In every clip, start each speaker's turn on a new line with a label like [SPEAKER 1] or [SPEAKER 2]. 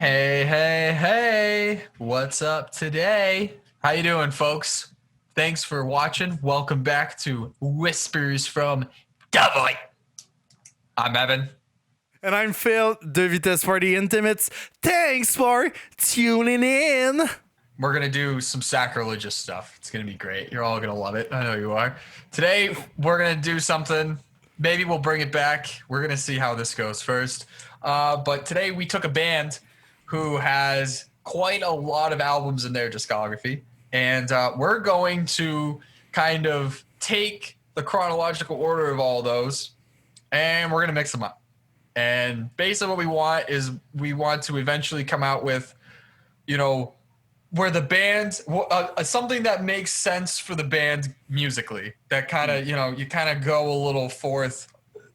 [SPEAKER 1] Hey, hey, hey. What's up today? How you doing, folks? Thanks for watching. Welcome back to Whispers from the Void. I'm Evan.
[SPEAKER 2] And I'm Phil, the Vitesse for the Intimates. Thanks for tuning in.
[SPEAKER 1] We're going to do some sacrilegious stuff. It's going to be great. You're all going to love it. I know you are. Today, we're going to do something. Maybe we'll bring it back. We're going to see how this goes first. But today, we took a band who has quite a lot of albums in their discography. And we're going to kind of take the chronological order of all those, and we're going to mix them up. And basically what we want is we want to eventually come out with, where the band, something that makes sense for the band musically, that kind of, you kind of go a little forth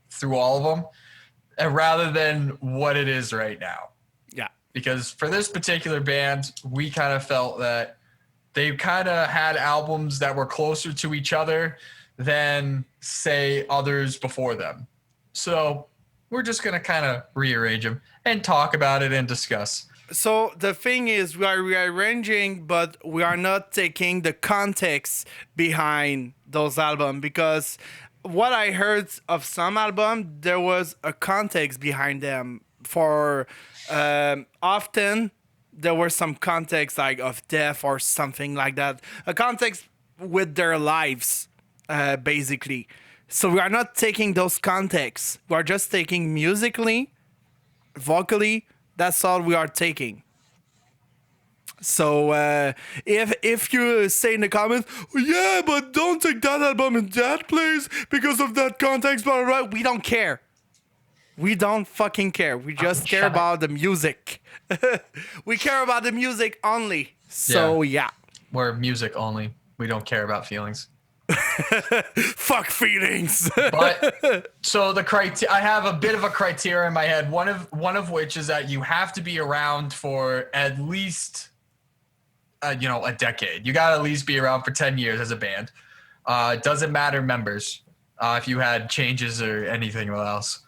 [SPEAKER 1] through all of them, and rather than what it is right now.
[SPEAKER 2] Yeah.
[SPEAKER 1] Because for this particular band, we kind of felt that they kind of had albums that were closer to each other than, say, others before them. So we're just going to kind of rearrange them and talk about it and discuss.
[SPEAKER 2] So the thing is, we are rearranging, but we are not taking the context behind those albums, because what I heard of some albums, there was a context behind them. For often, there was some context like of death or something like that. A context with their lives, basically. So we are not taking those contexts. We are just taking musically, vocally. That's all we are taking. So if you say in the comments, yeah, but don't take that album in that place because of that context, blah, blah, blah, we don't care. We don't fucking care. We just care about the music. We care about the music only. So yeah.
[SPEAKER 1] We're music only. We don't care about feelings.
[SPEAKER 2] Fuck feelings.
[SPEAKER 1] But so I have a bit of a criteria in my head. One of which is that you have to be around for at least a decade. You got to at least be around for 10 years as a band. It doesn't matter members. If you had changes or anything else.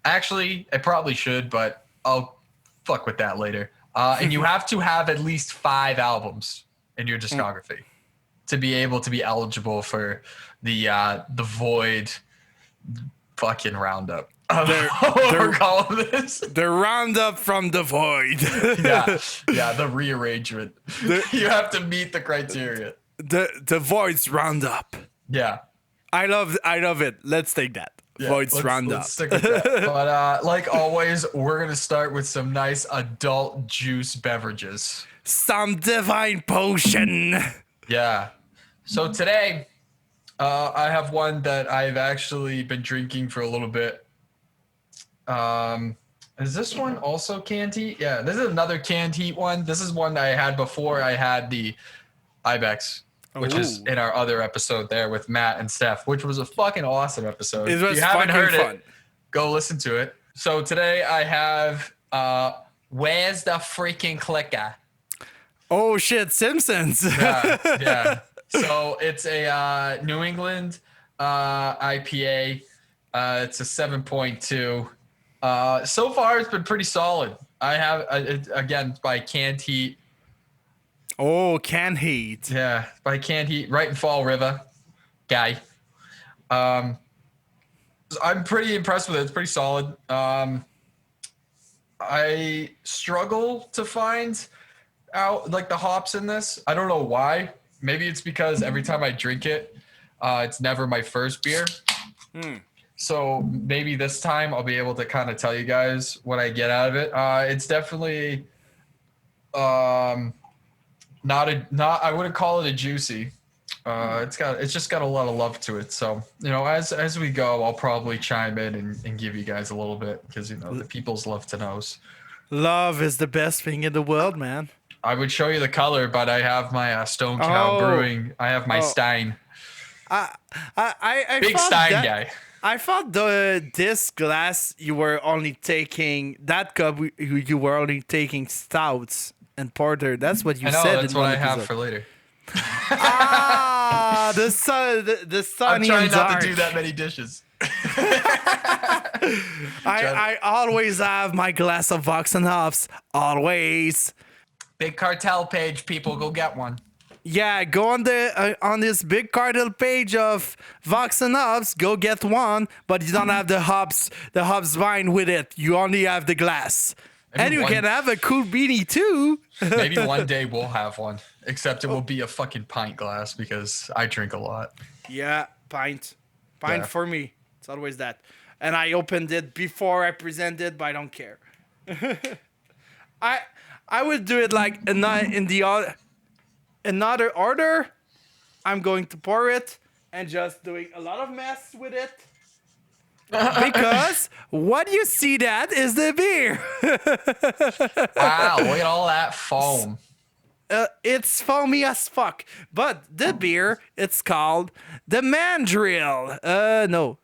[SPEAKER 1] Actually, I probably should, but I'll fuck with that later. And you have to have at least 5 albums in your discography to be able to be eligible for the Void fucking roundup. We're calling this
[SPEAKER 2] the roundup from the Void.
[SPEAKER 1] yeah, the rearrangement. You have to meet the criteria.
[SPEAKER 2] The Void's roundup.
[SPEAKER 1] Yeah,
[SPEAKER 2] I love it. Let's take that.
[SPEAKER 1] Yeah,
[SPEAKER 2] Void's roundup.
[SPEAKER 1] Let's stick with that. But like always, we're gonna start with some nice adult juice beverages.
[SPEAKER 2] Some divine potion.
[SPEAKER 1] Yeah. So today, I have one that I've actually been drinking for a little bit. Is this one also canned heat? Yeah, this is another canned heat one. This is one I had before I had the Ibex, which is in our other episode there with Matt and Steph, which was a fucking awesome episode.
[SPEAKER 2] It was
[SPEAKER 1] if you haven't heard
[SPEAKER 2] fun.
[SPEAKER 1] it, go listen to it. So today I have Where's the Freakin Clickah?
[SPEAKER 2] Oh shit, Simpsons.
[SPEAKER 1] Yeah. So it's a New England IPA. It's a 7.2. So far, it's been pretty solid. I have, again, by Canned Heat.
[SPEAKER 2] Oh, Canned Heat.
[SPEAKER 1] Yeah, by Canned Heat, right in Fall River. Guy. I'm pretty impressed with it. It's pretty solid. I struggle to find out, like, the hops in this. I don't know why. Maybe it's because every time I drink it, it's never my first beer. So maybe this time I'll be able to kind of tell you guys what I get out of it. It's definitely I wouldn't call it a juicy. It's just got a lot of love to it. So, as we go, I'll probably chime in and give you guys a little bit because, the people's love to knows.
[SPEAKER 2] Love is the best thing in the world, man.
[SPEAKER 1] I would show you the color, but I have my Stone Cow Brewing. I have my Stein.
[SPEAKER 2] I
[SPEAKER 1] Big Stein guy.
[SPEAKER 2] I thought this glass you were only taking that cup. You were only taking stouts and porter. That's what you said.
[SPEAKER 1] That's what I have for later.
[SPEAKER 2] The sun. The sun.
[SPEAKER 1] I'm trying not to do that many dishes.
[SPEAKER 2] I always have my glass of Vox and Hops. Always.
[SPEAKER 1] Big cartel page, people, go get one.
[SPEAKER 2] Yeah, go on on this big cartel page of Vox and Hops. Go get one, but you don't have the hops vine with it. You only have the glass, and you can have a cool beanie too.
[SPEAKER 1] Maybe one day we'll have one, except it will be a fucking pint glass because I drink a lot.
[SPEAKER 2] Yeah, pint for me. It's always that. And I opened it before I presented, but I don't care. I would do it like another order. I'm going to pour it and just doing a lot of mess with it. Because what you see that is the beer.
[SPEAKER 1] Wow, look at all that foam.
[SPEAKER 2] It's foamy as fuck. But the beer, it's called the Mandrill. No.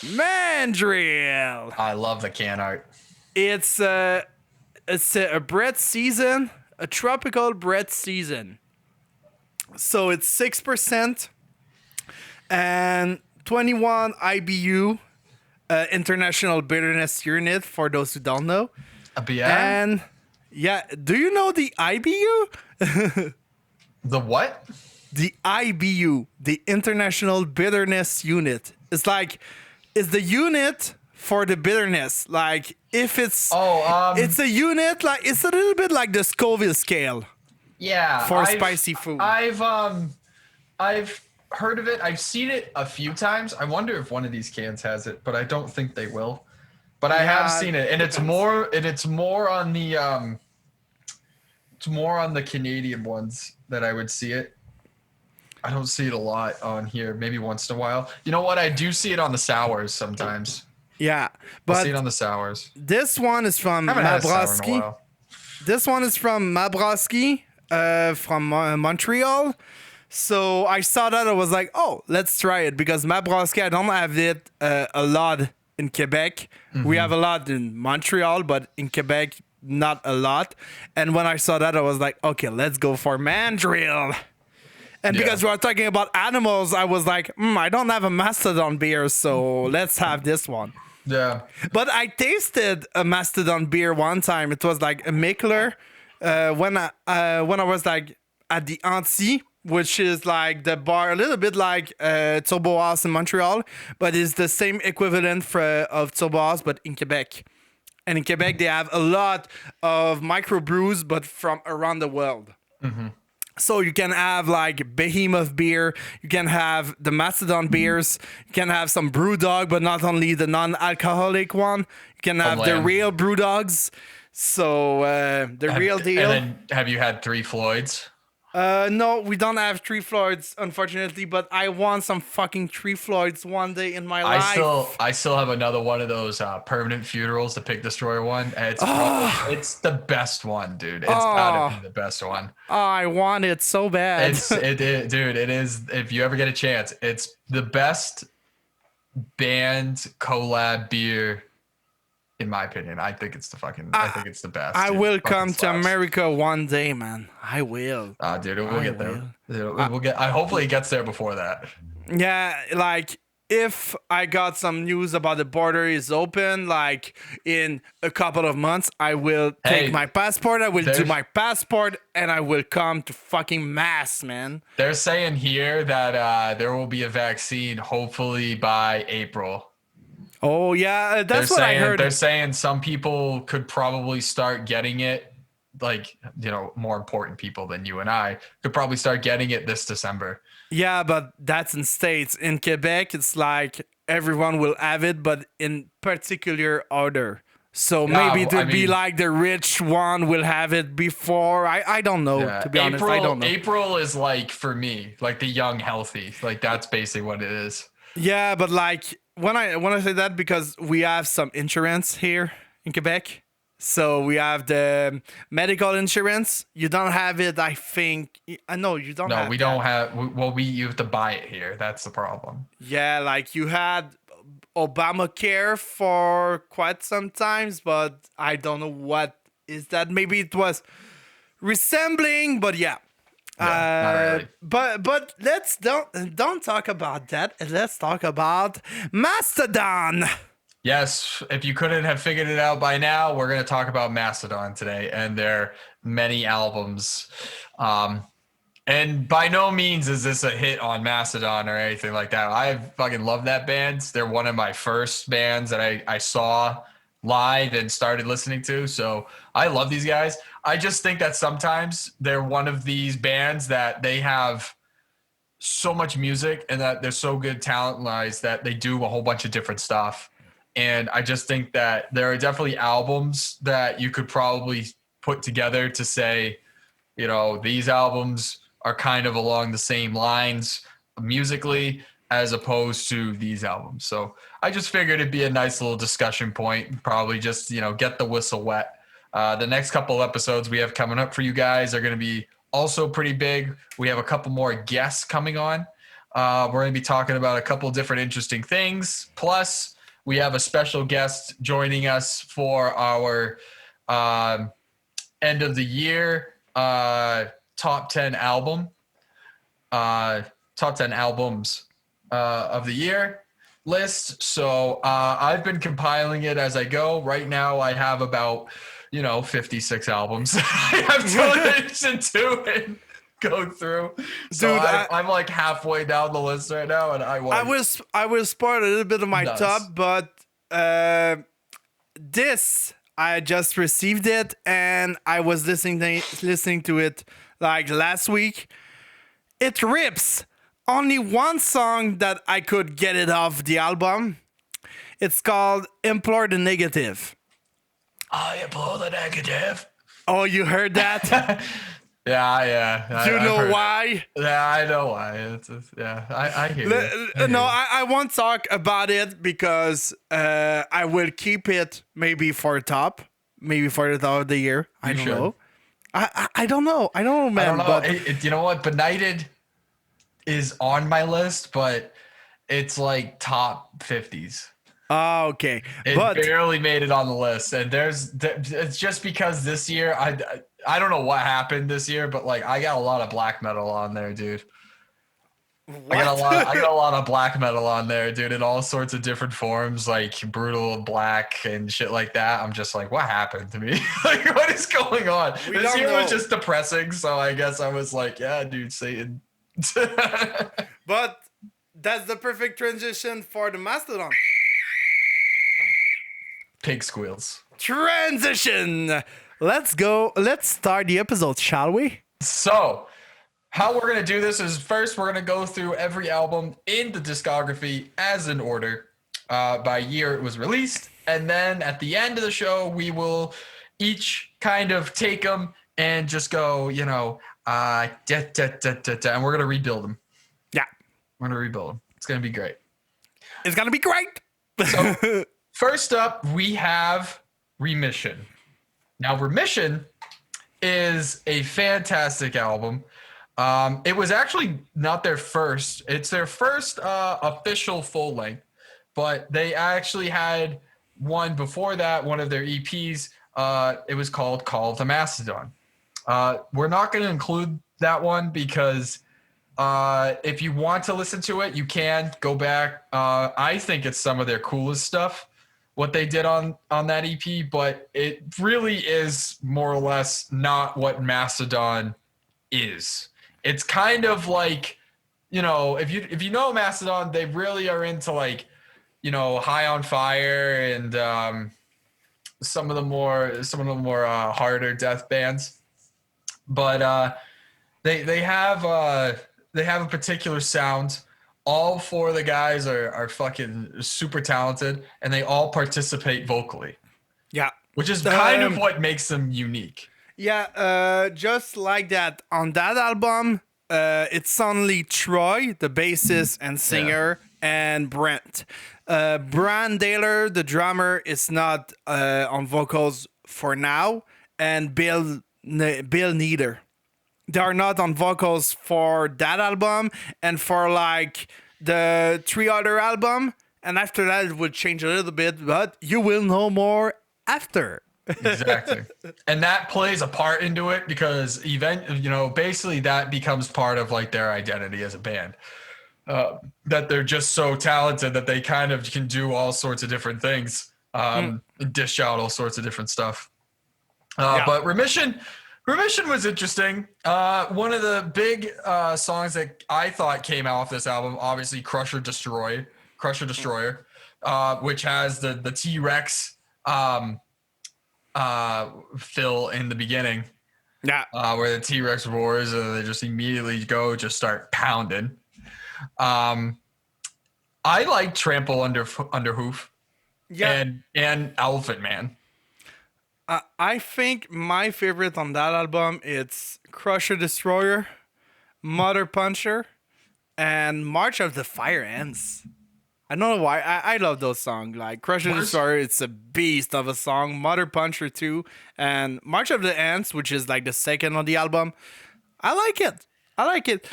[SPEAKER 2] Mandrill.
[SPEAKER 1] I love the can art.
[SPEAKER 2] It's a bread season, a tropical bread season. So it's 6% and 21 IBU, International Bitterness Unit, for those who don't know. And yeah, do you know the IBU?
[SPEAKER 1] The what?
[SPEAKER 2] The IBU, the International Bitterness Unit. It's the unit for the bitterness. Like if it's it's a unit, like it's a little bit like the Scoville scale.
[SPEAKER 1] Yeah,
[SPEAKER 2] for spicy food.
[SPEAKER 1] I've heard of it. I've seen it a few times. I wonder if one of these cans has it, but I don't think they will. But I have seen it, and it's more on the Canadian ones that I would see it. I don't see it a lot on here. Maybe once in a while. You know what? I do see it on the sours sometimes.
[SPEAKER 2] Yeah,
[SPEAKER 1] but I see it on the sours.
[SPEAKER 2] This one is from MaBrasserie. This one is from MaBrasserie, from Montreal. So I saw that, I was like, oh, let's try it, because MaBrasserie, I don't have it a lot in Quebec. Mm-hmm. We have a lot in Montreal, but in Quebec, not a lot. And when I saw that, I was like, okay, let's go for Mandrill. And because we are talking about animals, I was like, I don't have a Mastodon beer, so let's have this one.
[SPEAKER 1] Yeah.
[SPEAKER 2] But I tasted a Mastodon beer one time. It was like a Mickler when I was like at the Anti, which is like the bar, a little bit like Turbo House in Montreal, but it's the same equivalent of Turbo House, but in Quebec. And in Quebec, they have a lot of microbrews, but from around the world. Mm-hmm. So you can have like Behemoth beer, you can have the Mastodon beers, you can have some Brewdog, but not only the non-alcoholic one. You can have the real Brewdogs. So the real deal.
[SPEAKER 1] And then have you had Three Floyds?
[SPEAKER 2] No, we don't have Three Floyds, unfortunately, but I want some fucking Three Floyds one day in my life.
[SPEAKER 1] I still have another one of those permanent funerals, the Pig Destroyer one. It's the best one, dude. It's gotta be the best one.
[SPEAKER 2] Oh, I want it so bad.
[SPEAKER 1] Dude, it is. If you ever get a chance, it's the best band collab beer. In my opinion, I think it's the best.
[SPEAKER 2] I will come to America one day, man. I will.
[SPEAKER 1] Dude, we'll get there. Hopefully it gets there before that.
[SPEAKER 2] Yeah, like if I got some news about the border is open, like in a couple of months, I will take my passport. I will do my passport, and I will come to fucking Mass, man.
[SPEAKER 1] They're saying here that there will be a vaccine hopefully by April.
[SPEAKER 2] Oh, yeah, that's what I heard.
[SPEAKER 1] They're saying some people could probably start getting it, like, more important people than you and I could probably start getting it this December.
[SPEAKER 2] Yeah, but that's in States. In Quebec, it's like everyone will have it, but in particular order. So maybe be like the rich one will have it before. I don't know, to be honest. I don't know.
[SPEAKER 1] April is like, for me, like the young healthy. Like, that's basically what it is.
[SPEAKER 2] Yeah, but like... When I say that, because we have some insurance here in Quebec. So we have the medical insurance. You don't have it, I think. I know you don't have it.
[SPEAKER 1] No, we don't have. Well, you have to buy it here. That's the problem.
[SPEAKER 2] Yeah, like you had Obamacare for quite some times, but I don't know what is that. Maybe it was resembling, but yeah.
[SPEAKER 1] Yeah, not really.
[SPEAKER 2] But let's don't talk about that. Let's talk about Mastodon.
[SPEAKER 1] Yes, if you couldn't have figured it out by now, we're going to talk about Mastodon today and their many albums. Um, and by no means is this a hit on Mastodon or anything like that. I fucking love that band. They're one of my first bands that I saw live and started listening to. So I love these guys. I just think that sometimes they're one of these bands that they have so much music and that they're so good talent-wise that they do a whole bunch of different stuff. And I just think that there are definitely albums that you could probably put together to say, these albums are kind of along the same lines musically as opposed to these albums. So I just figured it'd be a nice little discussion point, probably just, get the whistle wet. The next couple episodes we have coming up for you guys are going to be also pretty big. We have a couple more guests coming on. We're going to be talking about a couple different interesting things. Plus, we have a special guest joining us for our end of the year top 10 albums of the year list. So I've been compiling it as I go. Right now, I have about 56 albums I have to listen to and go through. So
[SPEAKER 2] Dude,
[SPEAKER 1] I'm like halfway down the list right now, and I
[SPEAKER 2] will spoil a little bit of my top, but this I just received it and I was listening to it like last week. It rips. Only one song that I could get it off the album. It's called Implore the Negative.
[SPEAKER 1] I implore the negative.
[SPEAKER 2] Oh, you heard that?
[SPEAKER 1] Yeah.
[SPEAKER 2] Do you know why?
[SPEAKER 1] Yeah, I know why. I hear you.
[SPEAKER 2] No, I won't talk about it because I will keep it maybe for top, maybe for the top of the year. I don't know. I don't know. I don't know, man.
[SPEAKER 1] But you know what? Benighted is on my list, but it's like top 50s.
[SPEAKER 2] Oh, okay.
[SPEAKER 1] It barely made it on the list, and it's just because this year I don't know what happened this year, but like I got a lot of black metal on there, dude.
[SPEAKER 2] What?
[SPEAKER 1] I got a lot of black metal on there, dude, in all sorts of different forms, like brutal black and shit like that. I'm just like, what happened to me? Like, what is going on? This year was just depressing, so I guess I was like, yeah, dude, Satan.
[SPEAKER 2] But that's the perfect transition for the Mastodon.
[SPEAKER 1] Pig squeals.
[SPEAKER 2] Transition. Let's go. Let's start the episode, shall we?
[SPEAKER 1] So, how we're going to do this is first we're going to go through every album in the discography as in order by year it was released. And then at the end of the show, we will each kind of take them and just go, and we're going to rebuild them.
[SPEAKER 2] Yeah.
[SPEAKER 1] We're going to rebuild them. It's going to be great.
[SPEAKER 2] It's going to be great.
[SPEAKER 1] So, first up, we have Remission. Now, Remission is a fantastic album. It was actually not their first. It's their first official full length, but they actually had one before that, one of their EPs. It was called Call of the Mastodon. We're not going to include that one because if you want to listen to it, you can go back. I think it's some of their coolest stuff, what they did on that EP, but it really is more or less not what Mastodon is. It's kind of like, if you know Mastodon, they really are into like, High on Fire and some of the more harder death bands, but they have a particular sound. All four of the guys are fucking super talented, and they all participate vocally.
[SPEAKER 2] Yeah.
[SPEAKER 1] Which is kind of what makes them unique.
[SPEAKER 2] Yeah, just like that. On that album, it's only Troy, the bassist and singer, and Brent. Brian Daler, the drummer, is not on vocals for now, and Bill neither. They are not on vocals for that album and for like the 3 other album. And after that, it would change a little bit, but you will know more after.
[SPEAKER 1] Exactly. And that plays a part into it because basically that becomes part of like their identity as a band. That they're just so talented that they kind of can do all sorts of different things,
[SPEAKER 2] Mm,
[SPEAKER 1] dish out all sorts of different stuff.
[SPEAKER 2] yeah.
[SPEAKER 1] But Remission was interesting. One of the big songs that I thought came out off this album, obviously Crusher Destroyer, which has the T-Rex fill in the beginning,
[SPEAKER 2] Yeah.
[SPEAKER 1] where the T-Rex roars and they just immediately just start pounding. Um, I like Trample Under Hoof
[SPEAKER 2] Yeah.
[SPEAKER 1] and Elephant Man.
[SPEAKER 2] I think my favorite on that album it's Crusher Destroyer, Mother Puncher, and March of the Fire Ants. I don't know why. I love those songs. Like Crusher
[SPEAKER 1] Where's
[SPEAKER 2] Destroyer, it's a beast of a song. Mother Puncher too, and March of the Ants, which is like the second on the album. I like it. I like it.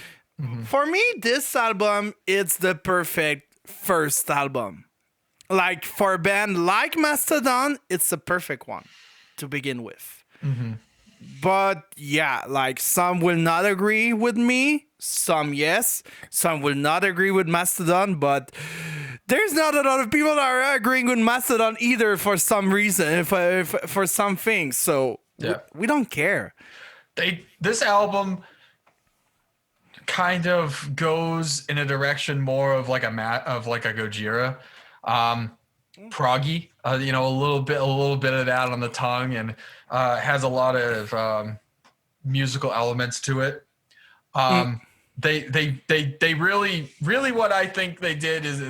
[SPEAKER 2] For me, this album it's the perfect first album. Like for a band like Mastodon, it's the perfect one to begin with. But yeah, like some will not agree with me, some yes, some will not agree with Mastodon, but there's not a lot of people that are agreeing with Mastodon either for some reason, for some things. So
[SPEAKER 1] Yeah.
[SPEAKER 2] we don't care.
[SPEAKER 1] This album kind of goes in a direction more of like a Gojira, proggy, a little bit of that on the tongue, and has a lot of musical elements to it.
[SPEAKER 2] Mm,
[SPEAKER 1] They really what I think they did is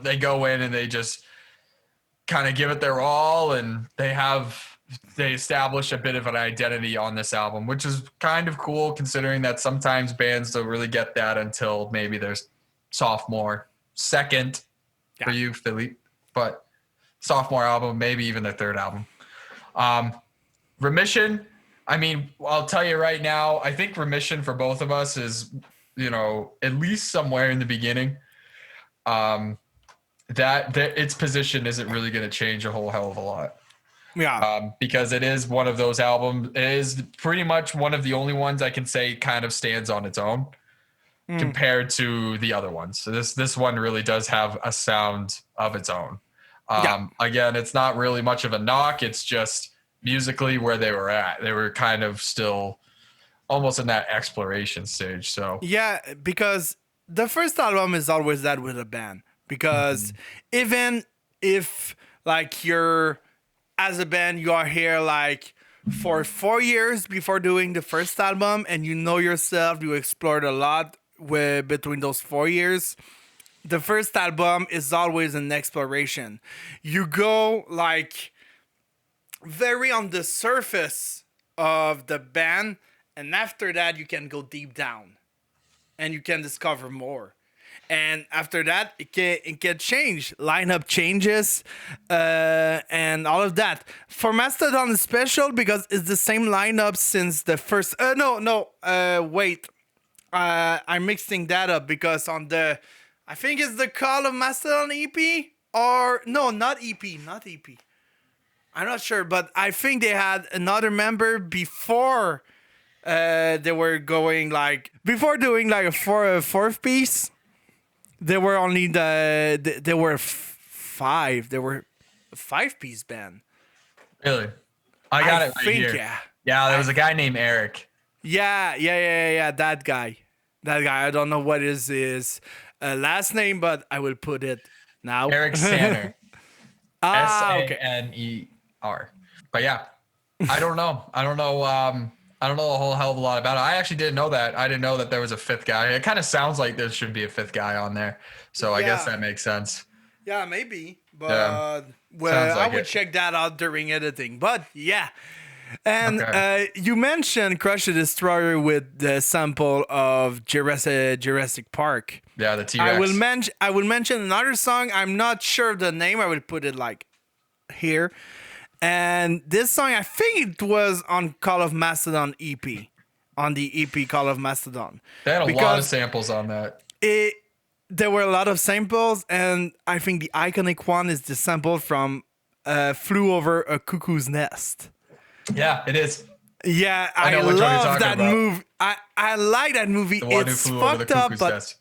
[SPEAKER 1] they go in and they just kind of give it their all, and they establish a bit of an identity on this album, which is kind of cool considering that sometimes bands don't really get that until maybe their sophomore, second for
[SPEAKER 2] yeah.
[SPEAKER 1] you, Philippe, but sophomore album, maybe even their third album. Remission, I mean, I'll tell you right now, I think Remission for both of us is, at least somewhere in the beginning. That its position isn't really going to change a whole hell of a lot.
[SPEAKER 2] Yeah.
[SPEAKER 1] Because it is one of those albums. It is pretty much one of the only ones I can say kind of stands on its own compared to the other ones. So this one really does have a sound of its own.
[SPEAKER 2] Yeah.
[SPEAKER 1] Again, it's not really much of a knock. It's just musically where they were at. They were kind of still almost in that exploration stage. So
[SPEAKER 2] Yeah, because the first album is always that with a band. Because even if like you're as a band you are here like for 4 years before doing the first album and you know yourself, you explored a lot between those 4 years. The first album is always an exploration. You go like very on the surface of the band, and after that you can go deep down and you can discover more. And after that, it can change. Lineup changes, and all of that. For Mastodon, it's special because it's the same lineup since the first. Wait. I'm mixing that up because on I think it's the Call of Mastodon EP or no, not EP. I'm not sure, but I think they had another member before. They were going like before doing like a fourth piece. They were only they were five. They were a 5-piece band.
[SPEAKER 1] really, I got
[SPEAKER 2] I
[SPEAKER 1] it right
[SPEAKER 2] think,
[SPEAKER 1] here.
[SPEAKER 2] yeah.
[SPEAKER 1] Yeah, there was a guy named Eric.
[SPEAKER 2] Yeah. That guy. I don't know what is his last name, but I will put it now.
[SPEAKER 1] Eric Sanner.
[SPEAKER 2] Okay.
[SPEAKER 1] Saner. But yeah, I don't know. I don't know a whole hell of a lot about it. I actually didn't know that. I didn't know that there was a fifth guy. It kind of sounds like there should be a fifth guy on there. So I guess
[SPEAKER 2] Yeah.
[SPEAKER 1] that makes sense.
[SPEAKER 2] Yeah, maybe. But
[SPEAKER 1] Yeah.
[SPEAKER 2] well,
[SPEAKER 1] Sounds like
[SPEAKER 2] I would
[SPEAKER 1] it.
[SPEAKER 2] check that out during editing. But yeah. And
[SPEAKER 1] Okay.
[SPEAKER 2] you mentioned Crush the Destroyer with the sample of Jurassic Park.
[SPEAKER 1] Yeah, the T-Rex.
[SPEAKER 2] I will mention another song. I'm not sure of the name. I will put it like here. And this song, I think it was on Call of Mastodon EP, on the EP Call of Mastodon.
[SPEAKER 1] They had a lot of
[SPEAKER 2] Because
[SPEAKER 1] samples on that.
[SPEAKER 2] there were a lot of samples, and I think the iconic one is the sample from Flew Over a Cuckoo's Nest.
[SPEAKER 1] Yeah, it is.
[SPEAKER 2] Yeah,
[SPEAKER 1] I
[SPEAKER 2] I
[SPEAKER 1] know which one you're
[SPEAKER 2] love
[SPEAKER 1] talking
[SPEAKER 2] that
[SPEAKER 1] about.
[SPEAKER 2] movie. I like that movie.
[SPEAKER 1] The one who
[SPEAKER 2] It's
[SPEAKER 1] flew over the
[SPEAKER 2] fucked up,
[SPEAKER 1] cuckoo's
[SPEAKER 2] but
[SPEAKER 1] nest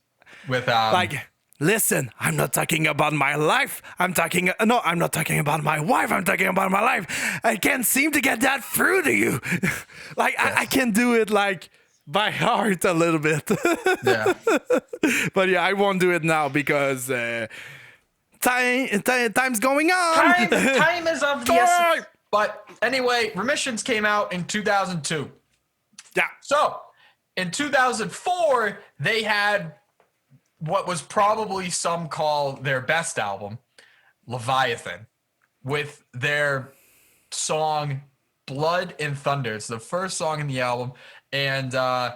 [SPEAKER 1] with
[SPEAKER 2] like, listen, I'm not talking about my life. I'm not talking about my wife. I'm talking about my life. I can't seem to get that through to you. Like, I can do it like by heart a little bit.
[SPEAKER 1] yeah.
[SPEAKER 2] But yeah, I won't do it now because time's going on.
[SPEAKER 1] Time is of the essence. But anyway, Remissions came out in 2002.
[SPEAKER 2] Yeah.
[SPEAKER 1] So in 2004, they had what was probably some call their best album, Leviathan, with their song Blood and Thunder. It's the first song in the album. And I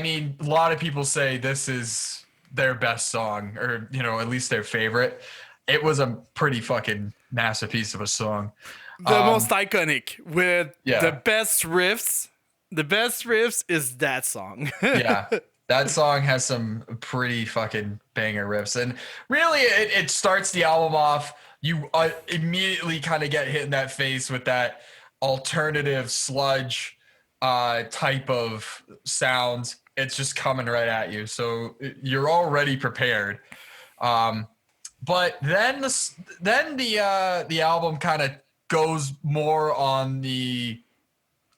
[SPEAKER 1] mean, a lot of people say this is their best song, or, you know, at least their favorite. It was a pretty fucking masterpiece of a song.
[SPEAKER 2] The most iconic with
[SPEAKER 1] Yeah.
[SPEAKER 2] the best riffs. The best riffs is that song.
[SPEAKER 1] Yeah. That song has some pretty fucking banger riffs. And really, it starts the album off. You immediately kind of get hit in that face with that alternative sludge type of sound. It's just coming right at you. So you're already prepared. But then the album kind of goes more on the,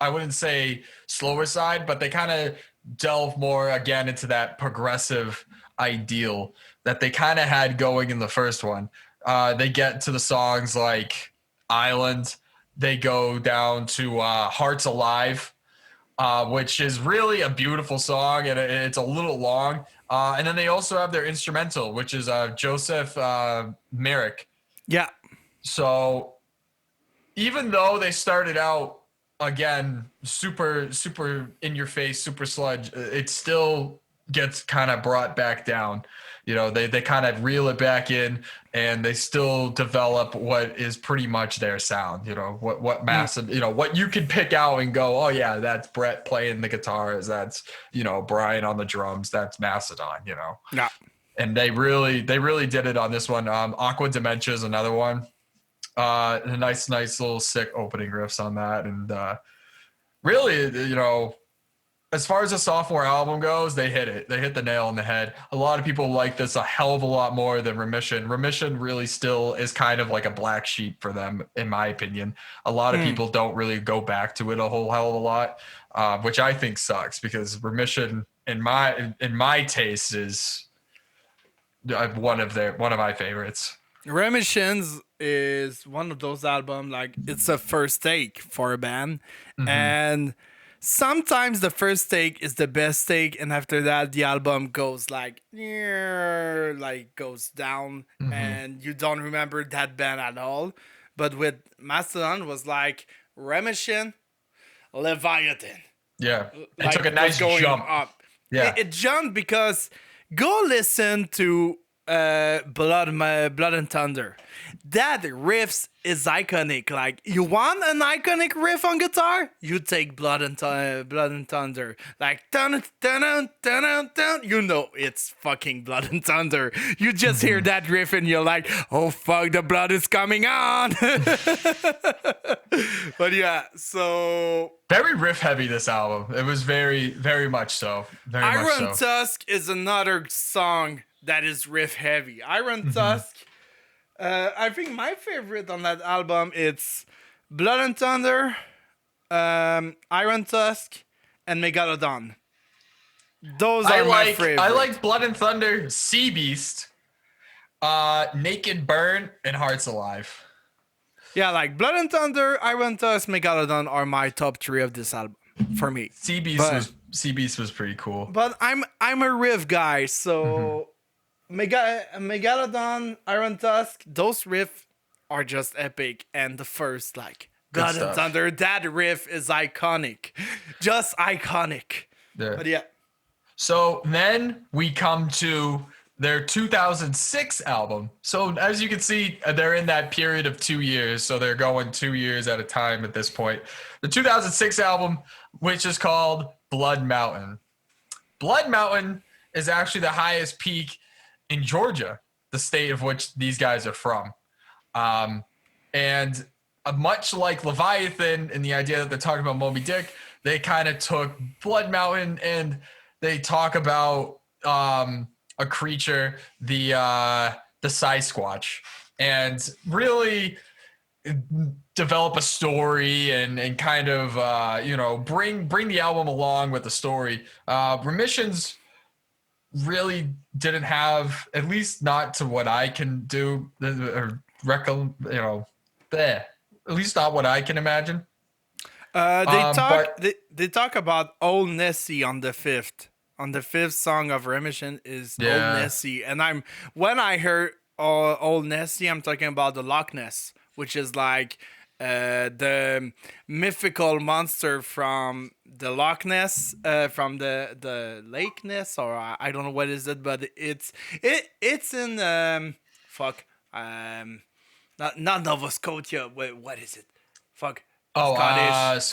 [SPEAKER 1] I wouldn't say slower side, but they kind of delve more again into that progressive ideal that they kind of had going in the first one. They get to the songs like Island. They go down to Hearts Alive, which is really a beautiful song, and it's a little long. And then they also have their instrumental, which is Joseph Merrick.
[SPEAKER 2] Yeah.
[SPEAKER 1] So even though they started out again super in your face, super sludge, it still gets kind of brought back down. You know, they kind of reel it back in, and they still develop what is pretty much their sound. You know, what massive, you know, what you could pick out and go, oh yeah, that's Brett playing the guitars, that's, you know, Brian on the drums, that's Mastodon. You know,
[SPEAKER 2] Yeah.
[SPEAKER 1] and they really did it on this one. Aqua Dementia is another one. A nice little sick opening riffs on that. And really, you know, as far as the sophomore album goes, they hit it. They hit the nail on the head. A lot of people like this a hell of a lot more than Remission. Remission really still is kind of like a black sheep for them, in my opinion. A lot of people don't really go back to it a whole hell of a lot, which I think sucks, because Remission, in my taste, is one of my favorites.
[SPEAKER 2] Remissions is one of those albums, like, it's a first take for a band. And sometimes the first take is the best take, and after that the album goes goes down, and you don't remember that band at all. But with Mastodon was like Remission, Leviathan.
[SPEAKER 1] Yeah, it
[SPEAKER 2] Like,
[SPEAKER 1] took a nice jump
[SPEAKER 2] up.
[SPEAKER 1] Yeah,
[SPEAKER 2] It jumped, because go listen to Blood and Thunder. That riff is iconic. Like, you want an iconic riff on guitar? You take Blood and Thunder. Like, dun dun dun dun dun. You know it's fucking Blood and Thunder. You just hear that riff and you're like, oh fuck, the blood is coming on. But yeah, so
[SPEAKER 1] very riff heavy, this album. It was very, very much so. Very
[SPEAKER 2] Iron
[SPEAKER 1] much so.
[SPEAKER 2] Tusk is another song that is riff heavy. Iron Tusk. I think my favorite on that album, it's Blood and Thunder, Iron Tusk, and Megalodon. Those are my favorites.
[SPEAKER 1] I like Blood and Thunder, Sea Beast, Naked Burn, and Hearts Alive.
[SPEAKER 2] Yeah, like Blood and Thunder, Iron Tusk, Megalodon are my top 3 of this album for me.
[SPEAKER 1] Sea Beast was pretty cool.
[SPEAKER 2] But I'm a riff guy, so Megalodon, Iron Tusk, those riffs are just epic. And the first, like, Blood and Thunder, that riff is iconic. Just iconic.
[SPEAKER 1] Yeah.
[SPEAKER 2] But yeah.
[SPEAKER 1] So then we come to their 2006 album. So as you can see, they're in that period of 2 years. So they're going 2 years at a time at this point. The 2006 album, which is called Blood Mountain. Blood Mountain is actually the highest peak in Georgia, the state of which these guys are from. And much like Leviathan and the idea that they're talking about Moby Dick, they kind of took Blood Mountain and they talk about a creature, the Sasquatch, and really develop a story and kind of bring the album along with the story. Remissions really didn't have, at least not to what I can do or at least not what I can imagine.
[SPEAKER 2] They talk about Old Nessie on the fifth song of Remission is Old Nessie, and when I heard Old Nessie, I'm talking about the Loch Ness, which is like the mythical monster from the Loch Ness, from the Lake Ness, or I don't know what is it, but it's in not Nova Scotia. Wait, what is it? Fuck. Scottish.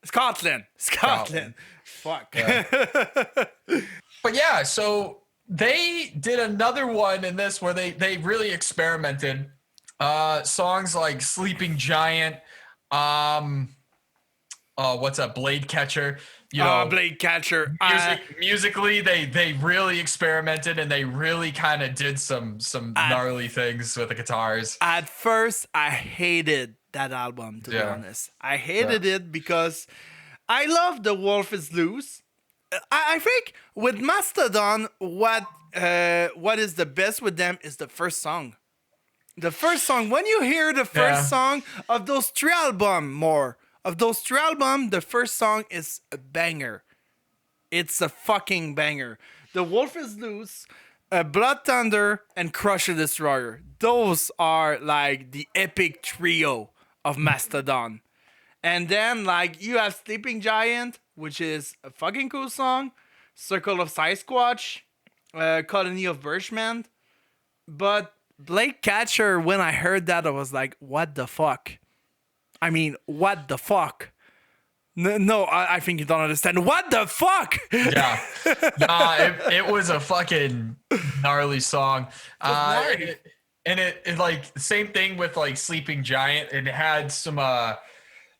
[SPEAKER 1] Scotland.
[SPEAKER 2] Scotland. Fuck.
[SPEAKER 1] Yeah. But yeah, so they did another one in this where they really experimented. Songs like Sleeping Giant, what's that, Blade Catcher,
[SPEAKER 2] Blade Catcher.
[SPEAKER 1] Musically they really experimented and they really kind of did some gnarly things with the guitars.
[SPEAKER 2] At first I hated that album, to be honest. I hated it because I love The Wolf is Loose. I think with Mastodon, what is the best with them is the first song. The first song, when you hear the first song of those three albums, the first song is a banger. It's a fucking banger. The Wolf is Loose, Blood Thunder, and Crush the Destroyer. Those are like the epic trio of Mastodon. And then like you have Sleeping Giant, which is a fucking cool song, Circle of Sasquatch, Colony of Birchman. But Blade Catcher, when I heard that, I was like, what the fuck? I mean, what the fuck? No, I think you don't understand. What the fuck?
[SPEAKER 1] Yeah. Nah, it was a fucking gnarly song. And it like, same thing with like Sleeping Giant. It had some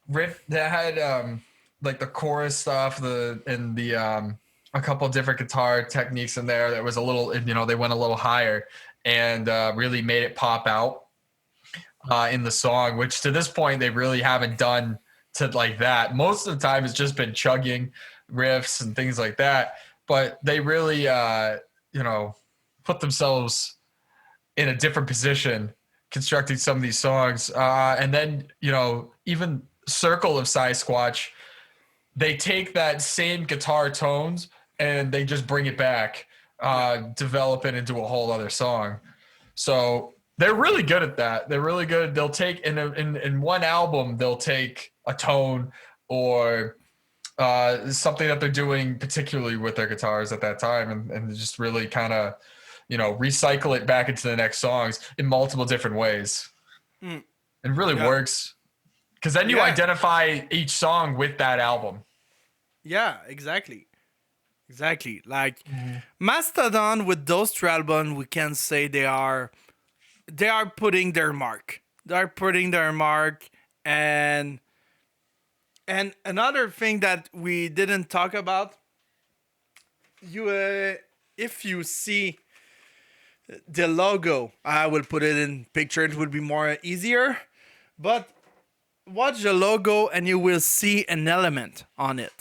[SPEAKER 1] riff that had like the chorus stuff, a couple different guitar techniques in there that was a little, they went a little higher and really made it pop out in the song, which to this point they really haven't done to like that. Most of the time it's just been chugging riffs and things like that, but they really put themselves in a different position constructing some of these songs. And then even Circle of Sasquatch, they take that same guitar tones and they just bring it back, develop it into a whole other song. So they're really good at that. They're really good. They'll take in one album, they'll take a tone or something that they're doing particularly with their guitars at that time and just really kind of, recycle it back into the next songs in multiple different ways. It really works because then you identify each song with that album.
[SPEAKER 2] Yeah, exactly. Like Mastodon, with those three albums, we can say they are putting their mark. And another thing that we didn't talk about, if you see the logo, I will put it in picture. It would be more easier. But watch the logo and you will see an element on it.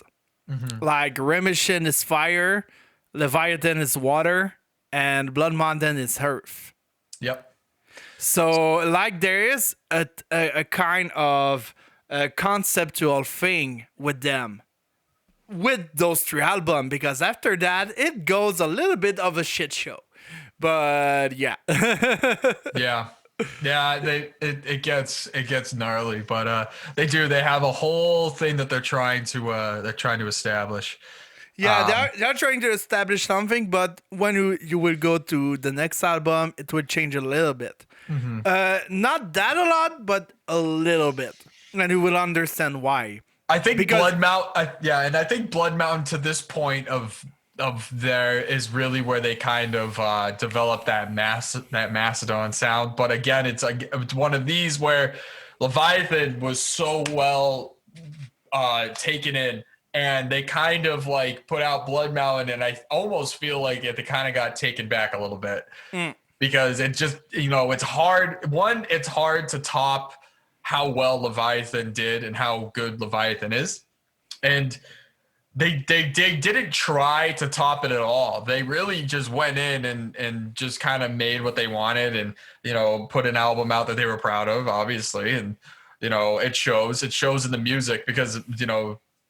[SPEAKER 2] Mm-hmm. Like Remission is fire, Leviathan is water, and Blood Mountain is earth.
[SPEAKER 1] Yep.
[SPEAKER 2] So like there is a kind of conceptual thing with them, with those three albums, because after that it goes a little bit of a shit show. But yeah. It gets gnarly, but they have a whole thing that they're trying to establish. Yeah, they're trying to establish something, but when you will go to the next album, it will change a little bit. Mm-hmm. Not that a lot, but a little bit, and you will understand why. I think Blood Mountain to this point of
[SPEAKER 1] of there is really where they kind of develop that Mastodon sound. But again, it's one of these where Leviathan was so well taken in, and they kind of like put out Blood Mountain, and I almost feel like they kind of got taken back a little bit because it just, it's hard. One, it's hard to top how well Leviathan did and how good Leviathan is, and they didn't try to top it at all. They really just went in and just kind of made what they wanted, and put an album out that they were proud of, obviously, and it shows in the music because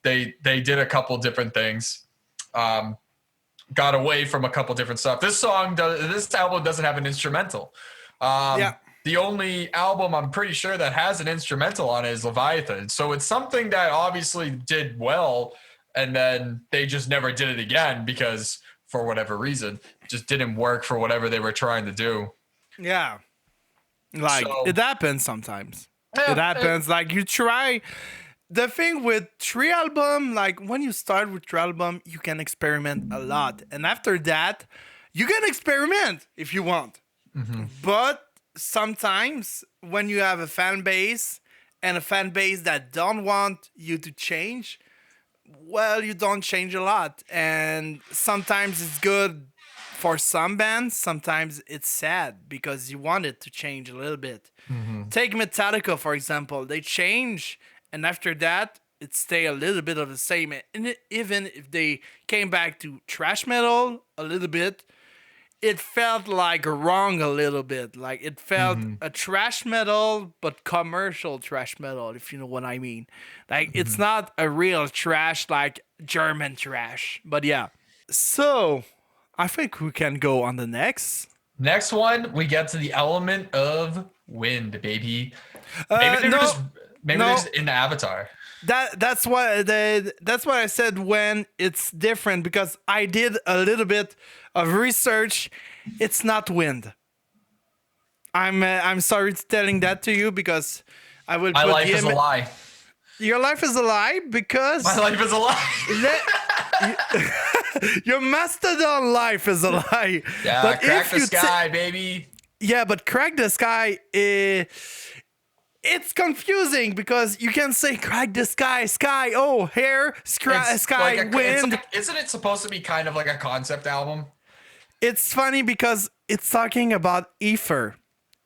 [SPEAKER 1] they did a couple different things, got away from a couple different stuff. This album doesn't have an instrumental. The only album I'm pretty sure that has an instrumental on it is Leviathan, so it's something that obviously did well. And then they just never did it again because for whatever reason, it just didn't work for whatever they were trying to do.
[SPEAKER 2] Yeah. Like, it happens sometimes.
[SPEAKER 1] Yeah,
[SPEAKER 2] it happens. Like, you try. The thing with 3 album, like, when you start with 3 album, you can experiment a lot. And after that, you can experiment if you want. Mm-hmm. But sometimes when you have a fan base and a fan base that don't want you to change, well, you don't change a lot, and sometimes it's good for some bands, sometimes it's sad because you want it to change a little bit. Mm-hmm. Take Metallica, for example. They change, and after that, it stay a little bit of the same. And even if they came back to thrash metal a little bit, it felt like wrong a little bit. Like, it felt a thrash metal, but commercial thrash metal, if you know what I mean. Like, it's not a real thrash, like German thrash. But yeah. So, I think we can go on the next.
[SPEAKER 1] Next one, we get to the element of wind, baby. Maybe they're just in the Avatar.
[SPEAKER 2] That's what I said when it's different, because I did a little bit of research. It's not wind. I'm sorry to telling that to you, because I will.
[SPEAKER 1] My life is a lie.
[SPEAKER 2] Your life is a lie because
[SPEAKER 1] my life is a lie.
[SPEAKER 2] Your Mastodon life is a lie.
[SPEAKER 1] Yeah, but crack the sky, baby.
[SPEAKER 2] Yeah, but crack the sky. It's confusing because you can say crack the sky, hair, sky, like wind.
[SPEAKER 1] Isn't it supposed to be kind of like a concept album?
[SPEAKER 2] It's funny because it's talking about ether.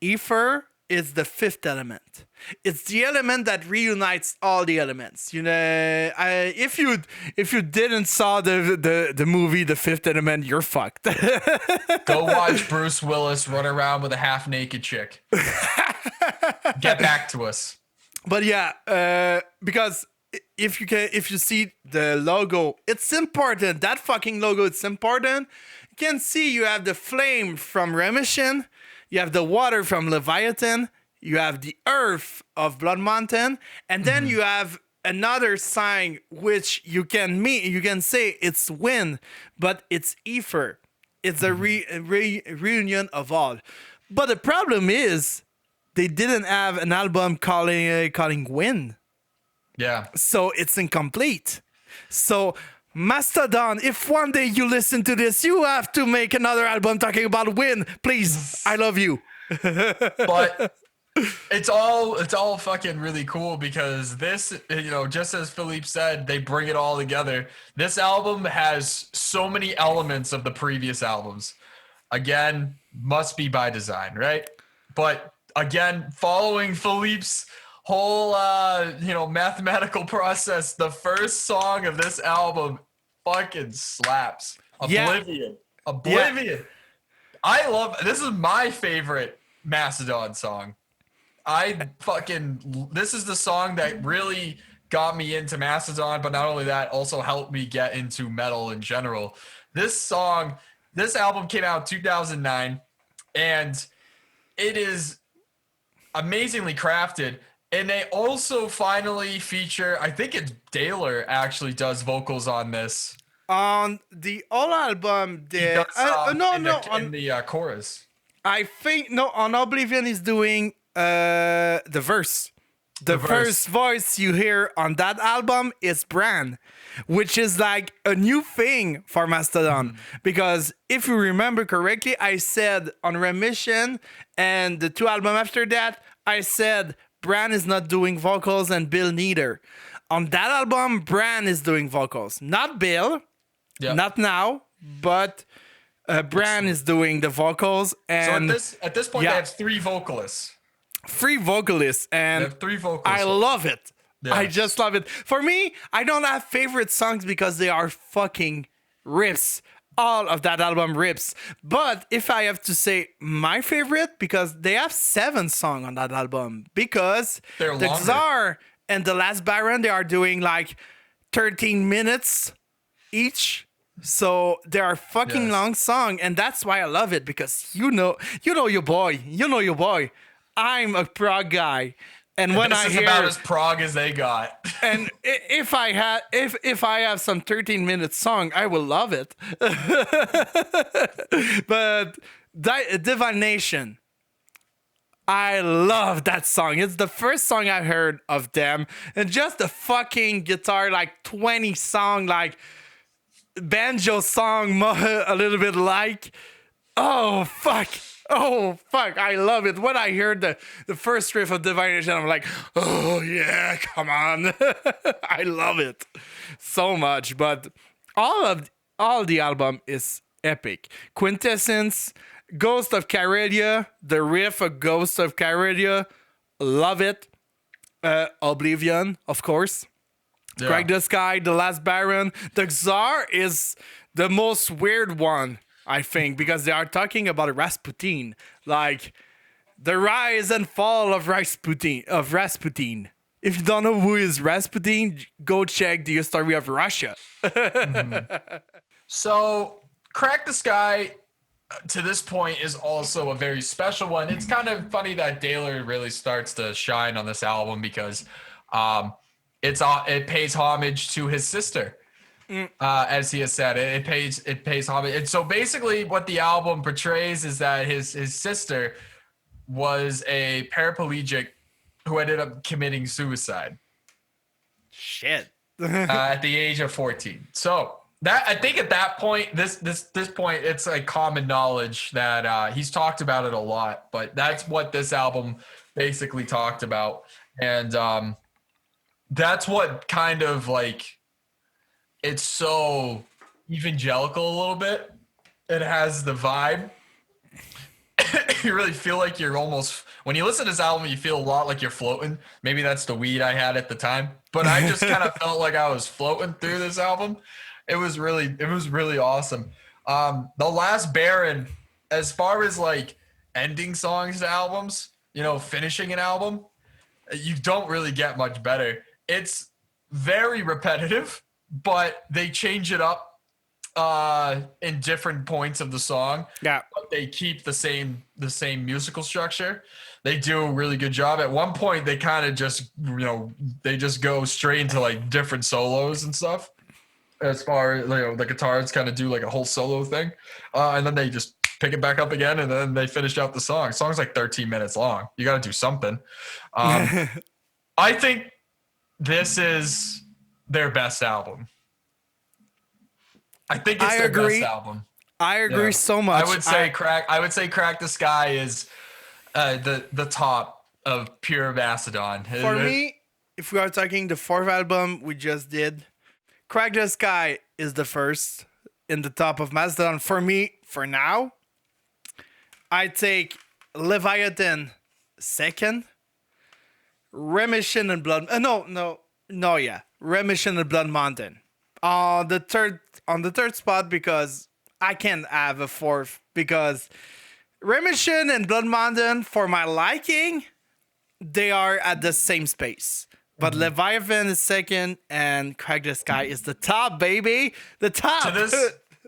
[SPEAKER 2] Ether is the 5th element. It's the element that reunites all the elements. If you didn't saw the movie The 5th Element, you're fucked.
[SPEAKER 1] Go watch Bruce Willis run around with a half-naked chick. Get back to us.
[SPEAKER 2] But yeah, because if you see the logo, it's important. That fucking logo, it's important. You can see you have the flame from Remission, you have the water from Leviathan, you have the earth of Blood Mountain, and then you have another sign which you can say it's wind, but it's ether. It's a reunion of all. But the problem is they didn't have an album calling wind.
[SPEAKER 1] Yeah.
[SPEAKER 2] So it's incomplete. So Mastodon, if one day you listen to this, you have to make another album talking about wind. Please, I love you.
[SPEAKER 1] But it's all fucking really cool because this, just as Philippe said, they bring it all together. This album has so many elements of the previous albums. Again, must be by design, right? But again, following Philippe's whole mathematical process, the first song of this album fucking slaps. Oblivion. Yeah. I love, this is my favorite Mastodon song. This is the song that really got me into Mastodon, but not only that, also helped me get into metal in general. This album came out in 2009, and it is amazingly crafted. And they also finally feature, I think it's Daler actually does vocals on this.
[SPEAKER 2] On the old album,
[SPEAKER 1] in the chorus.
[SPEAKER 2] I think, on Oblivion is doing the verse. the
[SPEAKER 1] verse.
[SPEAKER 2] first voice you hear on that album is Bran, which is like a new thing for Mastodon. Because if you remember correctly, I said on Remission and the two albums after that, I said Bran is not doing vocals and Bill neither. On that album, Bran is doing vocals, not Bill,
[SPEAKER 1] Yeah.
[SPEAKER 2] not now, but Bran is doing the vocals.
[SPEAKER 1] So
[SPEAKER 2] And
[SPEAKER 1] at this point,
[SPEAKER 2] yeah.
[SPEAKER 1] they have three vocalists.
[SPEAKER 2] three vocalists,
[SPEAKER 1] They
[SPEAKER 2] and
[SPEAKER 1] have three vocalists.
[SPEAKER 2] I love it.
[SPEAKER 1] Yeah.
[SPEAKER 2] I just love it. For me, I don't have favorite songs because they are fucking rips. All of that album rips. But if I have to say my favorite, because they have 7 songs on that album, because
[SPEAKER 1] They're
[SPEAKER 2] the
[SPEAKER 1] longer.
[SPEAKER 2] Czar and the Last Baron, they are doing like 13 minutes each. So they are fucking
[SPEAKER 1] Yes.
[SPEAKER 2] long song, and that's why I love it, because you know your boy. I'm a prog guy, and when
[SPEAKER 1] This
[SPEAKER 2] I
[SPEAKER 1] is
[SPEAKER 2] hear
[SPEAKER 1] about as prog as they got.
[SPEAKER 2] and if I have some 13-minute song, I will love it. But Divination, I love that song. It's the first song I heard of them, and just the fucking guitar, like 20 song, like banjo song, a little bit like. Oh fuck. I love it. When I heard the first riff of Divination, I'm like, oh yeah, come on. I love it so much. But all the album is epic. Quintessence, Ghost of Carelia, the riff of Ghost of Carelia, love it. Oblivion, of course.
[SPEAKER 1] Yeah.
[SPEAKER 2] Crack the Sky, The Last Baron. The Czar is the most weird one, I think, because they are talking about Rasputin, like the rise and fall of Rasputin. If you don't know who is Rasputin, go check the history of Russia.
[SPEAKER 1] So, Crack the Sky, to this point, is also a very special one. It's kind of funny that Daylor really starts to shine on this album because it pays homage to his sister. As he has said, it pays homage. And so basically what the album portrays is that his sister was a paraplegic who ended up committing suicide
[SPEAKER 2] Shit.
[SPEAKER 1] at the age of 14. So that, I think at that point, this point, it's like common knowledge that he's talked about it a lot, but that's what this album basically talked about. And that's what kind of like, it's so evangelical a little bit. It has the vibe. You really feel like you're almost, when you listen to this album, you feel a lot like you're floating. Maybe that's the weed I had at the time, but I just kind of felt like I was floating through this album. It was really awesome. The Last Baron, as far as like ending songs to albums, finishing an album, you don't really get much better. It's very repetitive, but they change it up in different points of the song.
[SPEAKER 2] Yeah.
[SPEAKER 1] But they keep the same musical structure. They do a really good job. At one point, they kind of just they just go straight into like different solos and stuff. As far as the guitars kind of do like a whole solo thing, and then they just pick it back up again, and then they finish out the song. The song's like 13 minutes long. You got to do something. I think this is their best album. I think it's their best album.
[SPEAKER 2] I agree so much.
[SPEAKER 1] I would say Crack the Sky is the top of pure Mastodon.
[SPEAKER 2] For me, if we are talking the 4th album we just did, Crack the Sky is the first in the top of Mastodon. For me, for now, I take Leviathan second, Remission and Blood. Remission and Blood Mountain on the third spot, because I can't have a 4th, because Remission and Blood Mountain, for my liking, they are at the same space. But Leviathan is second, and Crack the Sky is the top, baby. The top.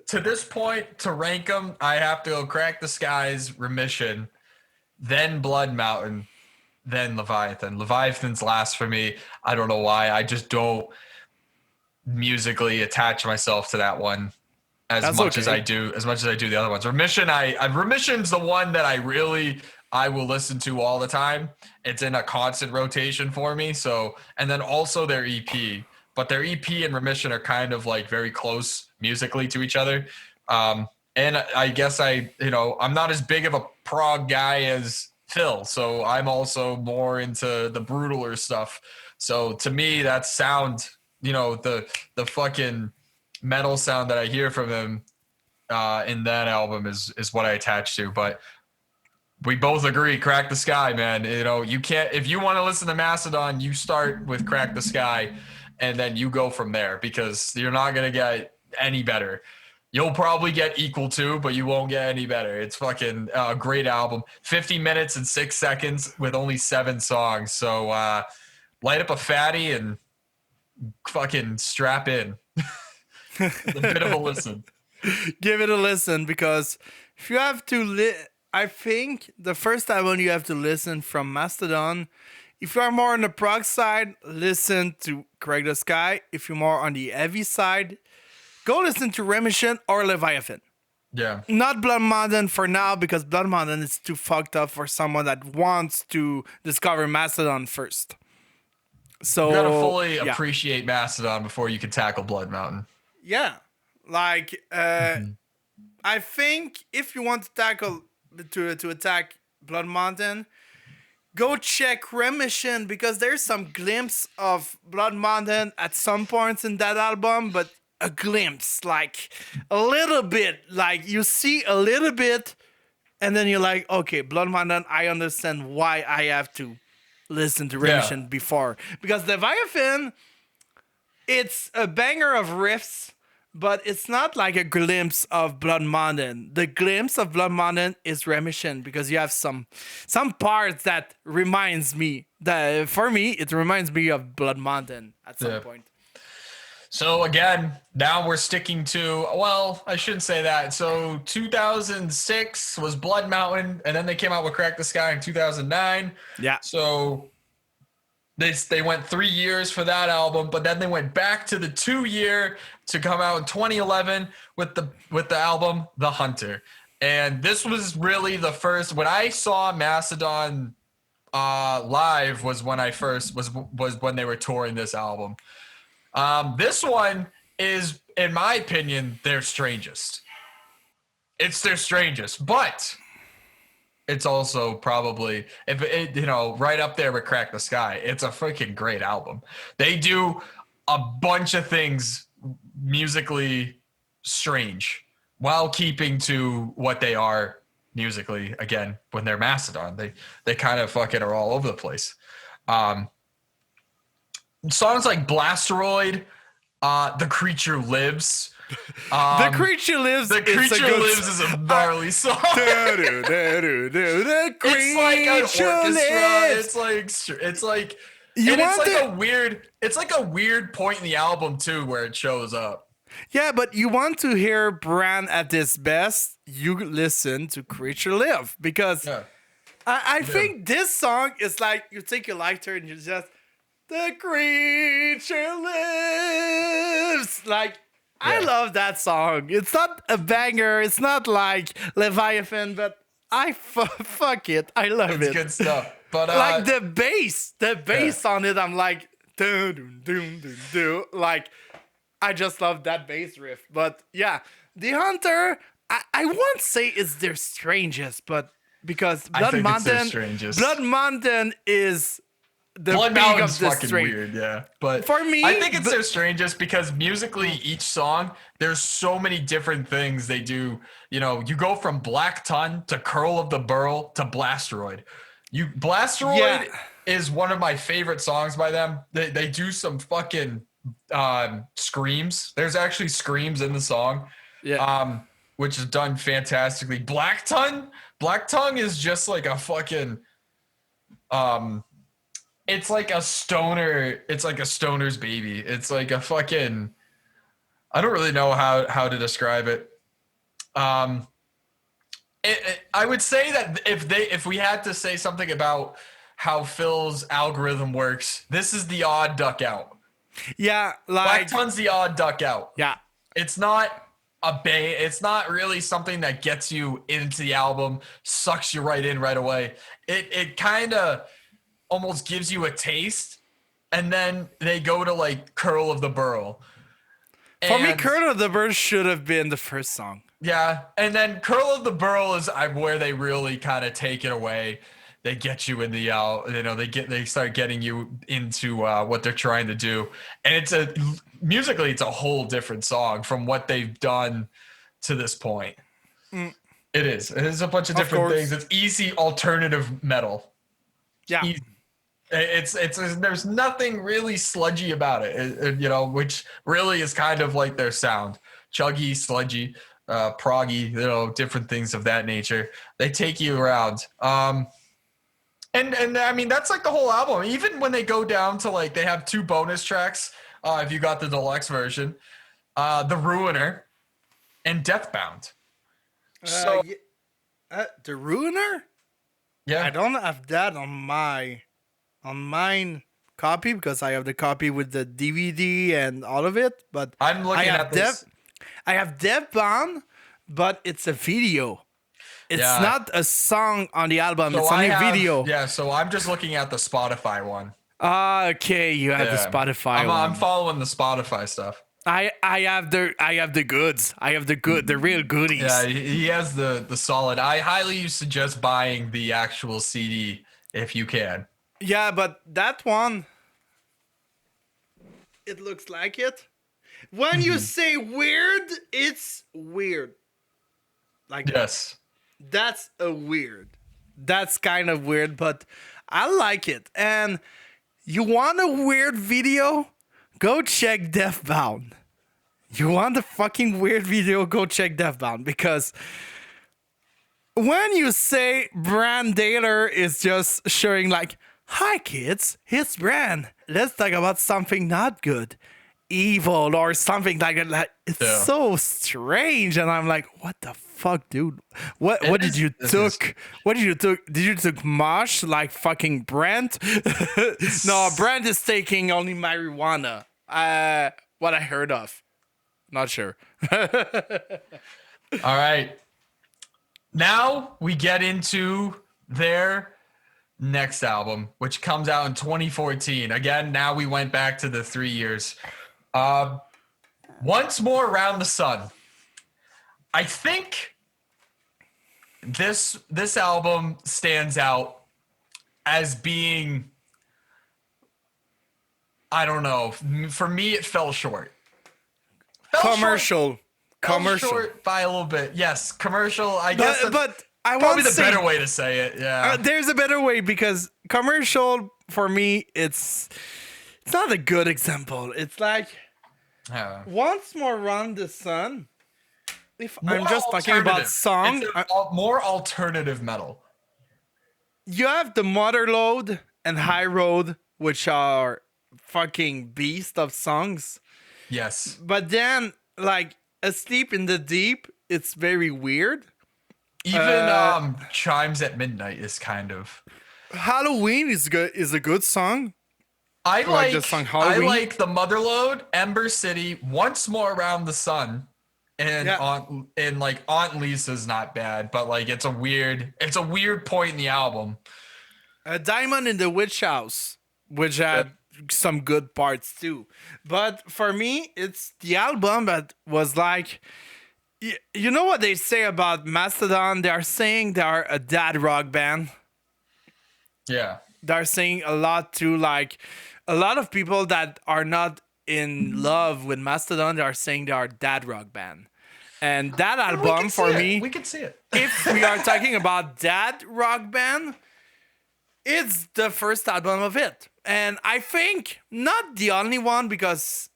[SPEAKER 1] To this point, to rank them, I have to go Crack the Sky's Remission, then Blood Mountain, then Leviathan. Leviathan's last for me. I don't know why. I just don't musically attach myself to that one as much as I do the other ones. Remission's the one that I really I will listen to all the time. It's in a constant rotation for me. So, and then also their EP, but their EP and Remission are kind of like very close musically to each other. And I guess I'm not as big of a prog guy as Phil, so I'm also more into the brutaler stuff. So to me, that sound, the fucking metal sound that I hear from him in that album is what I attach to. But we both agree, Crack the Sky, man. You can't, if you want to listen to Mastodon, you start with Crack the Sky and then you go from there, because you're not going to get any better. You'll probably get equal to, but you won't get any better. It's fucking a great album. 50 minutes and 6 seconds with only 7 songs. So light up a fatty and fucking strap in. A bit of a listen.
[SPEAKER 2] Give it a listen, because if you have to I think the first album you have to listen from Mastodon. If you are more on the prog side, listen to Crack the Sky. If you're more on the heavy side, go listen to Remission or Leviathan.
[SPEAKER 1] Yeah.
[SPEAKER 2] Not Blood Mountain for now, because Blood Mountain is too fucked up for someone that wants to discover Mastodon first. So
[SPEAKER 1] You gotta fully appreciate Mastodon before you can tackle Blood Mountain.
[SPEAKER 2] Yeah. Like, I think if you want to tackle to attack Blood Mountain, go check Remission, because there's some glimpse of Blood Mountain at some points in that album, but a glimpse, like a little bit, like you see a little bit, and then you're like, okay, Blood Mountain, I understand why I have to listen to Remission before, because Leviathan, it's a banger of riffs, but it's not like a glimpse of Blood Mountain. The glimpse of Blood Mountain is Remission, because you have some parts that reminds me that, for me, it reminds me of Blood Mountain at some point.
[SPEAKER 1] So again, now we're sticking to, well, I shouldn't say that. So 2006 was Blood Mountain, and then they came out with Crack the Sky in 2009.
[SPEAKER 2] Yeah.
[SPEAKER 1] So they went 3 years for that album, but then they went back to the 2-year to come out in 2011 with the album The Hunter. And this was really the first, when I saw Mastodon live was when I first was when they were touring this album. This one is, in my opinion, their strangest. It's their strangest, but it's also probably, if it, right up there with Crack the Sky. It's a freaking great album. They do a bunch of things musically strange while keeping to what they are musically. Again, when they're Mastodon, they kind of fucking are all over the place. Songs like Blasteroid, The Creature Lives.
[SPEAKER 2] The Creature Lives.
[SPEAKER 1] The Creature Lives is a gnarly song.
[SPEAKER 2] The
[SPEAKER 1] It's like an orchestra.
[SPEAKER 2] Lives.
[SPEAKER 1] It's like it's like a weird point in the album too where it shows up.
[SPEAKER 2] Yeah, but you want to hear Bran at his best, you listen to Creature Live, because I think this song is like, you take a lighter and you just, the creature lives. Like, I love that song. It's not a banger. It's not like Leviathan, but fuck it. I love it.
[SPEAKER 1] It's good stuff. But
[SPEAKER 2] like the bass on it, I'm like, dun, dun, dun, dun. Like, I just love that bass riff. But yeah, The Hunter, I won't say it's their strangest, but because Blood Mountain is the
[SPEAKER 1] Blood
[SPEAKER 2] peak
[SPEAKER 1] Mountain's
[SPEAKER 2] of the
[SPEAKER 1] fucking weird, yeah. But
[SPEAKER 2] for me,
[SPEAKER 1] I think it's their strangest because musically, each song, there's so many different things they do. You go from Black Ton to Curl of the Burl to Blasteroid. Blasteroid is one of my favorite songs by them. They do some fucking screams. There's actually screams in the song, which is done fantastically. Black Tongue is just like a fucking it's like a stoner. It's like a stoner's baby. It's like a fucking, I don't really know how to describe it. I would say that if we had to say something about how Phil's algorithm works, this is the odd duck out.
[SPEAKER 2] Yeah, like
[SPEAKER 1] Black Ton's the odd duck out.
[SPEAKER 2] Yeah.
[SPEAKER 1] It's not It's not really something that gets you into the album, sucks you right in right away. It kind of almost gives you a taste, and then they go to like Curl of the Burl.
[SPEAKER 2] For me,
[SPEAKER 1] And
[SPEAKER 2] Curl of the Bird should have been the first song.
[SPEAKER 1] yeah, and then Curl of the Burl is where they really kind of take it away. They get you in the they start getting you into what they're trying to do, and musically it's a whole different song from what they've done to this point.
[SPEAKER 2] Mm,
[SPEAKER 1] It is. It is a bunch of
[SPEAKER 2] of
[SPEAKER 1] different
[SPEAKER 2] course.
[SPEAKER 1] things. It's easy alternative metal.
[SPEAKER 2] Yeah.
[SPEAKER 1] Easy. It's there's nothing really sludgy about it, which really is kind of like their sound. Chuggy, sludgy, proggy, different things of that nature. They take you around. And I mean, that's like the whole album. Even when they go down to like, they have 2 bonus tracks. If you got the deluxe version, The Ruiner and Deathbound. So
[SPEAKER 2] The Ruiner?
[SPEAKER 1] yeah,
[SPEAKER 2] I don't have that on mine copy because I have the copy with the DVD and all of it. But
[SPEAKER 1] I'm looking at this.
[SPEAKER 2] I have Deathbound, but it's a video. It's
[SPEAKER 1] Yeah.
[SPEAKER 2] not a song on the album.
[SPEAKER 1] So
[SPEAKER 2] it's only a video.
[SPEAKER 1] Yeah, so I'm just looking at the Spotify one.
[SPEAKER 2] Okay, you have the
[SPEAKER 1] Yeah.
[SPEAKER 2] Spotify one.
[SPEAKER 1] I'm following the Spotify stuff.
[SPEAKER 2] I have the goods. I have the real goodies.
[SPEAKER 1] Yeah, he has the solid. I highly suggest buying the actual CD if you can.
[SPEAKER 2] Yeah, but that one, it looks like it. When you say weird, it's weird. Like
[SPEAKER 1] Yes.
[SPEAKER 2] that's a weird. That's kind of weird, but I like it. And you want a weird video? Go check Deathbound. You want a fucking weird video? Go check Deathbound, because when you say Brand Daler is just showing like, "Hi kids, it's Brand. Let's talk about something not good, evil or something like that." Like, it's
[SPEAKER 1] Yeah.
[SPEAKER 2] so strange, and I'm like, "What the fuck, dude? What
[SPEAKER 1] It
[SPEAKER 2] did
[SPEAKER 1] is-
[SPEAKER 2] you
[SPEAKER 1] this
[SPEAKER 2] took? What did you took? Did you took Mosh like fucking Brent? No, Brent is taking only marijuana. What I heard of, not sure."
[SPEAKER 1] All right. Now we get into their next album, which comes out in 2014. Again, now we went back to the 3 years. Once More Around the Sun. I think this album stands out as being, I don't know. For me, it fell short.
[SPEAKER 2] Commercial.
[SPEAKER 1] Fell short by a little bit. Yes, commercial. I guess that's
[SPEAKER 2] But I
[SPEAKER 1] probably
[SPEAKER 2] won't
[SPEAKER 1] the
[SPEAKER 2] say
[SPEAKER 1] better way to say it. Yeah.
[SPEAKER 2] there's a better way, because commercial for me it's not a good example. It's like
[SPEAKER 1] Yeah.
[SPEAKER 2] Once More Around the Sun. If
[SPEAKER 1] More
[SPEAKER 2] I'm just talking about
[SPEAKER 1] alternative.
[SPEAKER 2] song,
[SPEAKER 1] It's more alternative metal.
[SPEAKER 2] you have the Motherload and High Road, which are fucking beast of songs.
[SPEAKER 1] Yes.
[SPEAKER 2] But then, like Asleep in the Deep, it's very weird.
[SPEAKER 1] Even Chimes at Midnight is kind of.
[SPEAKER 2] Halloween is a good song.
[SPEAKER 1] I like
[SPEAKER 2] the song
[SPEAKER 1] I
[SPEAKER 2] Halloween.
[SPEAKER 1] like the Motherload, Ember City, Once More Around the Sun, and
[SPEAKER 2] Yeah.
[SPEAKER 1] like Aunt Lisa's not bad, but like it's a weird point in the album.
[SPEAKER 2] Diamond in the Witch House, which had some good parts too. But for me, it's the album that was like, you know what they say about Mastodon? They are saying they are a dad rock band.
[SPEAKER 1] Yeah.
[SPEAKER 2] They're saying a lot to like a lot of people that are not in love with Mastodon. They are saying they are dad rock band. And that album for me,
[SPEAKER 1] we can see it.
[SPEAKER 2] if we are talking about dad rock band, it's the first album of it. And I think not the only one, because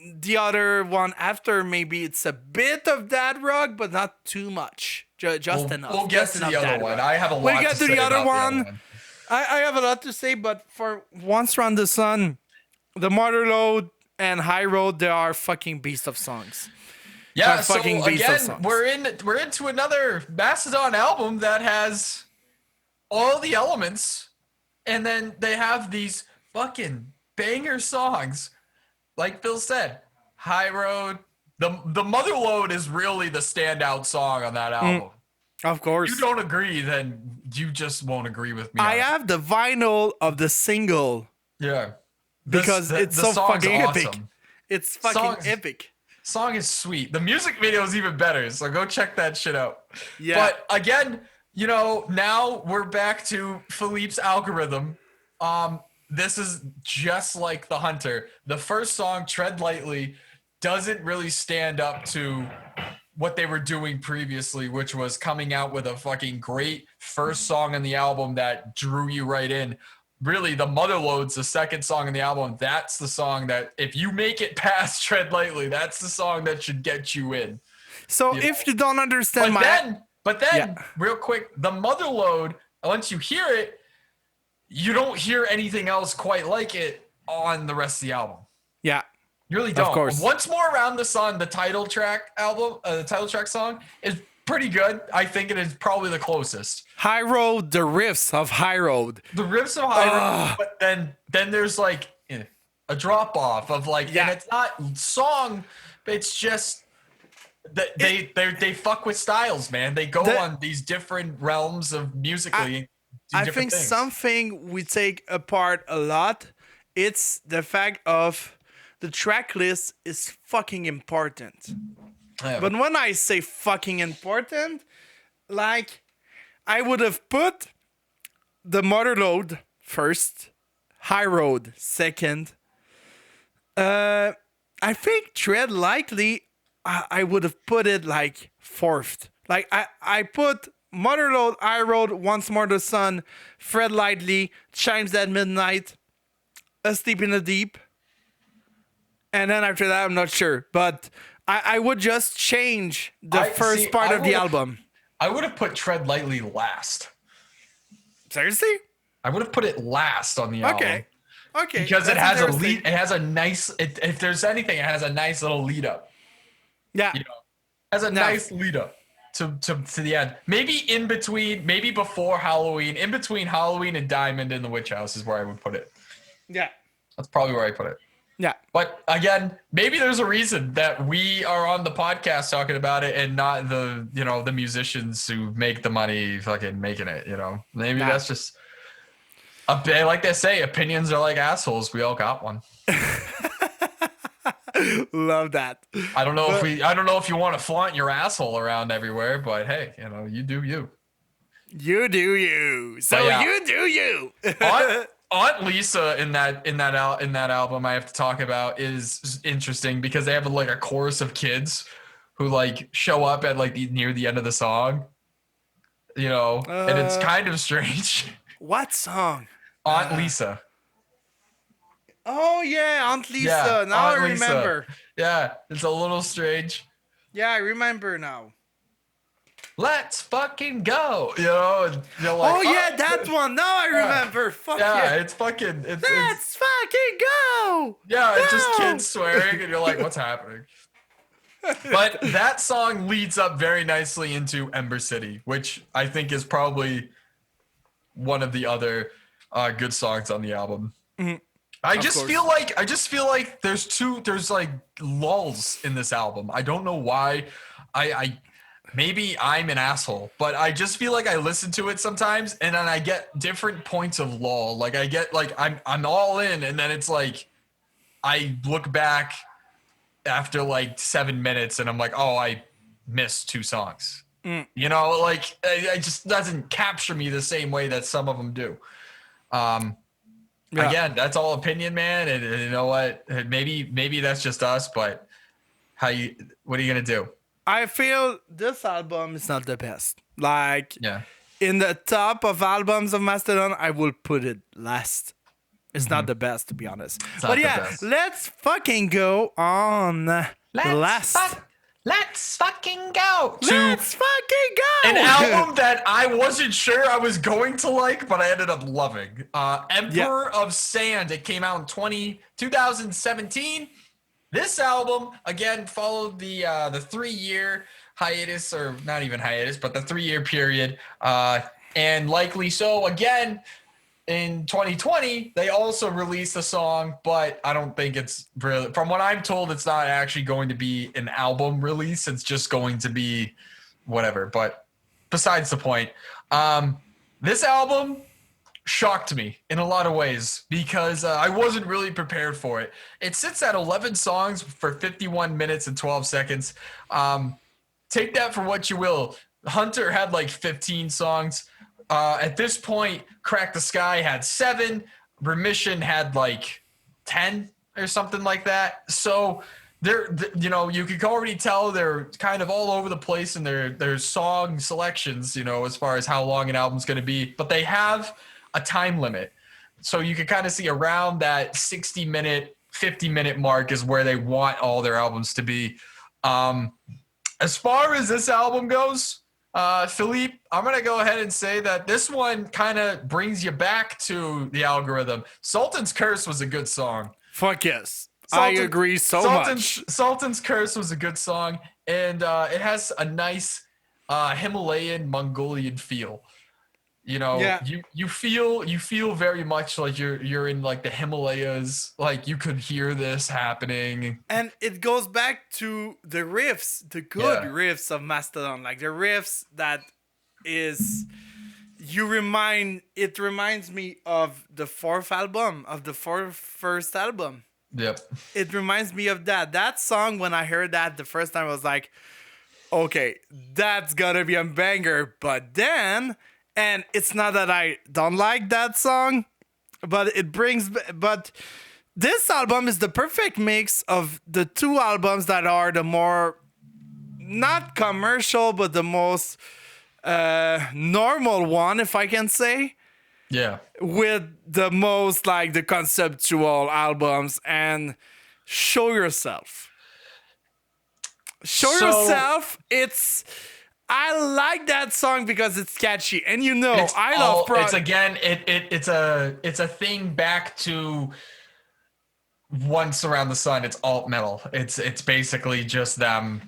[SPEAKER 2] the other one after, maybe it's a bit of dad rock, but not too much. Just enough.
[SPEAKER 1] We'll get
[SPEAKER 2] Just
[SPEAKER 1] to the
[SPEAKER 2] enough
[SPEAKER 1] other
[SPEAKER 2] dad
[SPEAKER 1] one.
[SPEAKER 2] rock.
[SPEAKER 1] I have a lot
[SPEAKER 2] We'll get
[SPEAKER 1] to
[SPEAKER 2] to
[SPEAKER 1] say
[SPEAKER 2] the other
[SPEAKER 1] about
[SPEAKER 2] one. I have a lot to say, but for Once Around the Sun, the Motherload and High Road, they are fucking beast of songs.
[SPEAKER 1] Yeah,
[SPEAKER 2] They're
[SPEAKER 1] so
[SPEAKER 2] fucking beast of
[SPEAKER 1] again,
[SPEAKER 2] songs.
[SPEAKER 1] we're into another Mastodon album that has all the elements, and then they have these fucking banger songs. Like Phil said, High Road, the Motherload is really the standout song on that album.
[SPEAKER 2] Of
[SPEAKER 1] If
[SPEAKER 2] course.
[SPEAKER 1] you don't agree, then you just won't agree with me.
[SPEAKER 2] I have the vinyl of the single
[SPEAKER 1] Yeah.
[SPEAKER 2] because it's
[SPEAKER 1] the
[SPEAKER 2] so
[SPEAKER 1] song's
[SPEAKER 2] fucking epic.
[SPEAKER 1] awesome.
[SPEAKER 2] It's fucking epic.
[SPEAKER 1] Song is sweet. The music video is even better, so go check that shit out.
[SPEAKER 2] Yeah.
[SPEAKER 1] But again, now we're back to Philippe's algorithm. This is just like The Hunter. The first song, Tread Lightly, doesn't really stand up to what they were doing previously, which was coming out with a fucking great first song on the album that drew you right in. Really, the Motherload's the second song in the album. That's the song that, if you make it past Tread Lightly, that's the song that should get you in.
[SPEAKER 2] So if you don't understand
[SPEAKER 1] but then, real quick, the Motherload, once you hear it, you don't hear anything else quite like it on the rest of the album.
[SPEAKER 2] Yeah.
[SPEAKER 1] You really don't.
[SPEAKER 2] Of course.
[SPEAKER 1] Once More Around the Sun, the title track song is pretty good. I think it is probably the closest.
[SPEAKER 2] High Road, the riffs of High Road.
[SPEAKER 1] The riffs of High Road, but then there's like a drop off of like, and it's not song, it's just that they fuck with styles, man. They go on these different realms of musically.
[SPEAKER 2] I think something we take apart a lot, it's the fact of the track list is fucking important.
[SPEAKER 1] Yeah.
[SPEAKER 2] But when I say fucking important, like I would have put the Motherload first, High Road second. I think Tread Lightly, I would have put it like fourth. Like I put Motherload, High Road, Once More the Sun, Tread Lightly, Chimes at Midnight, Asleep in the Deep. And then after that, I'm not sure. But I would just change the first part of the album.
[SPEAKER 1] I would have put Tread Lightly last.
[SPEAKER 2] Seriously?
[SPEAKER 1] I would have put it last on the album.
[SPEAKER 2] Okay.
[SPEAKER 1] Because it has a lead. It has a nice. If there's anything, it has a nice little lead up.
[SPEAKER 2] Yeah.
[SPEAKER 1] Has a nice lead up to the end. Maybe in between. Maybe before Halloween. In between Halloween and Diamond in the Witch House is where I would put it.
[SPEAKER 2] Yeah.
[SPEAKER 1] That's probably where I put it.
[SPEAKER 2] Yeah.
[SPEAKER 1] But again, maybe there's a reason that we are on the podcast talking about it and not the musicians who make the money fucking making it, Maybe that's just like they say, opinions are like assholes. We all got one.
[SPEAKER 2] Love that.
[SPEAKER 1] I don't know if you want to flaunt your asshole around everywhere, but hey, you do you.
[SPEAKER 2] You do you. So you do you.
[SPEAKER 1] Aunt Lisa in that album I have to talk about is interesting because they have like a chorus of kids who like show up at like near the end of the song, and it's kind of strange.
[SPEAKER 2] What song?
[SPEAKER 1] Aunt Lisa.
[SPEAKER 2] Oh yeah, Aunt Lisa.
[SPEAKER 1] Yeah,
[SPEAKER 2] now
[SPEAKER 1] Aunt
[SPEAKER 2] I remember.
[SPEAKER 1] Lisa. Yeah, it's a little strange.
[SPEAKER 2] Yeah, I remember now.
[SPEAKER 1] Let's fucking go. And you're like,
[SPEAKER 2] oh yeah, that one. Now I remember. Fuck yeah.
[SPEAKER 1] It's fucking.
[SPEAKER 2] Let's fucking go.
[SPEAKER 1] Yeah, it's just kids swearing, and you're like, what's happening? But that song leads up very nicely into Ember City, which I think is probably one of the other good songs on the album.
[SPEAKER 2] Mm-hmm.
[SPEAKER 1] I just feel like there's like lulls in this album. I don't know why. I maybe I'm an asshole, but I just feel like I listen to it sometimes and then I get different points of lull. Like I get like I'm all in, and then it's like I look back after like 7 minutes and I'm like, oh, I missed 2 songs. Like it just doesn't capture me the same way that some of them do. Again, that's all opinion, man. And you know what? Maybe that's just us, but what are you gonna do?
[SPEAKER 2] I feel this album is not the best. Like,
[SPEAKER 1] yeah,
[SPEAKER 2] in the top of albums of Mastodon, I will put it last. It's not the best, to be honest. But yeah, let's fucking go on last.
[SPEAKER 1] Let's fucking go.
[SPEAKER 2] Let's fucking go.
[SPEAKER 1] An album that I wasn't sure I was going to like, but I ended up loving. Emperor of Sand. It came out in 2017. This album, again, followed the 3-year hiatus, or not even hiatus, but the 3-year period. And likely so, again, in 2020, they also released a song, but I don't think it's really, from what I'm told, it's not actually going to be an album release. It's just going to be whatever. But besides the point, this album shocked me in a lot of ways because I wasn't really prepared for it. It sits at 11 songs for 51 minutes and 12 seconds. Take that for what you will. Hunter had like 15 songs. At this point, Crack the Sky had 7. Remission had like 10 or something like that. So you could already tell they're kind of all over the place in their song selections, as far as how long an album's going to be. But they have a time limit. So you can kind of see around that 60-minute, 50-minute mark is where they want all their albums to be. As far as this album goes, Philippe, I'm going to go ahead and say that this one kind of brings you back to the algorithm. Sultan's Curse was a good song.
[SPEAKER 2] Fuck yes. I agree much.
[SPEAKER 1] Sultan's Curse was a good song, and it has a nice Himalayan Mongolian feel. You feel very much like you're in like the Himalayas, like you could hear this happening.
[SPEAKER 2] And it goes back to the riffs, the good riffs of Mastodon, like the riffs that is it reminds me of the first album.
[SPEAKER 1] Yep.
[SPEAKER 2] It reminds me of that. That song, when I heard that the first time, I was like, okay, that's gonna be a banger. But then, and it's not that I don't like that song, but this album is the perfect mix of the two albums that are the more, not commercial, but the most normal one, if I can say.
[SPEAKER 1] Yeah.
[SPEAKER 2] With the most like the conceptual albums and Show Yourself. Yourself. I like that song because it's catchy, and I love.
[SPEAKER 1] It's a thing back to Once Around the Sun. It's alt metal. It's basically just them.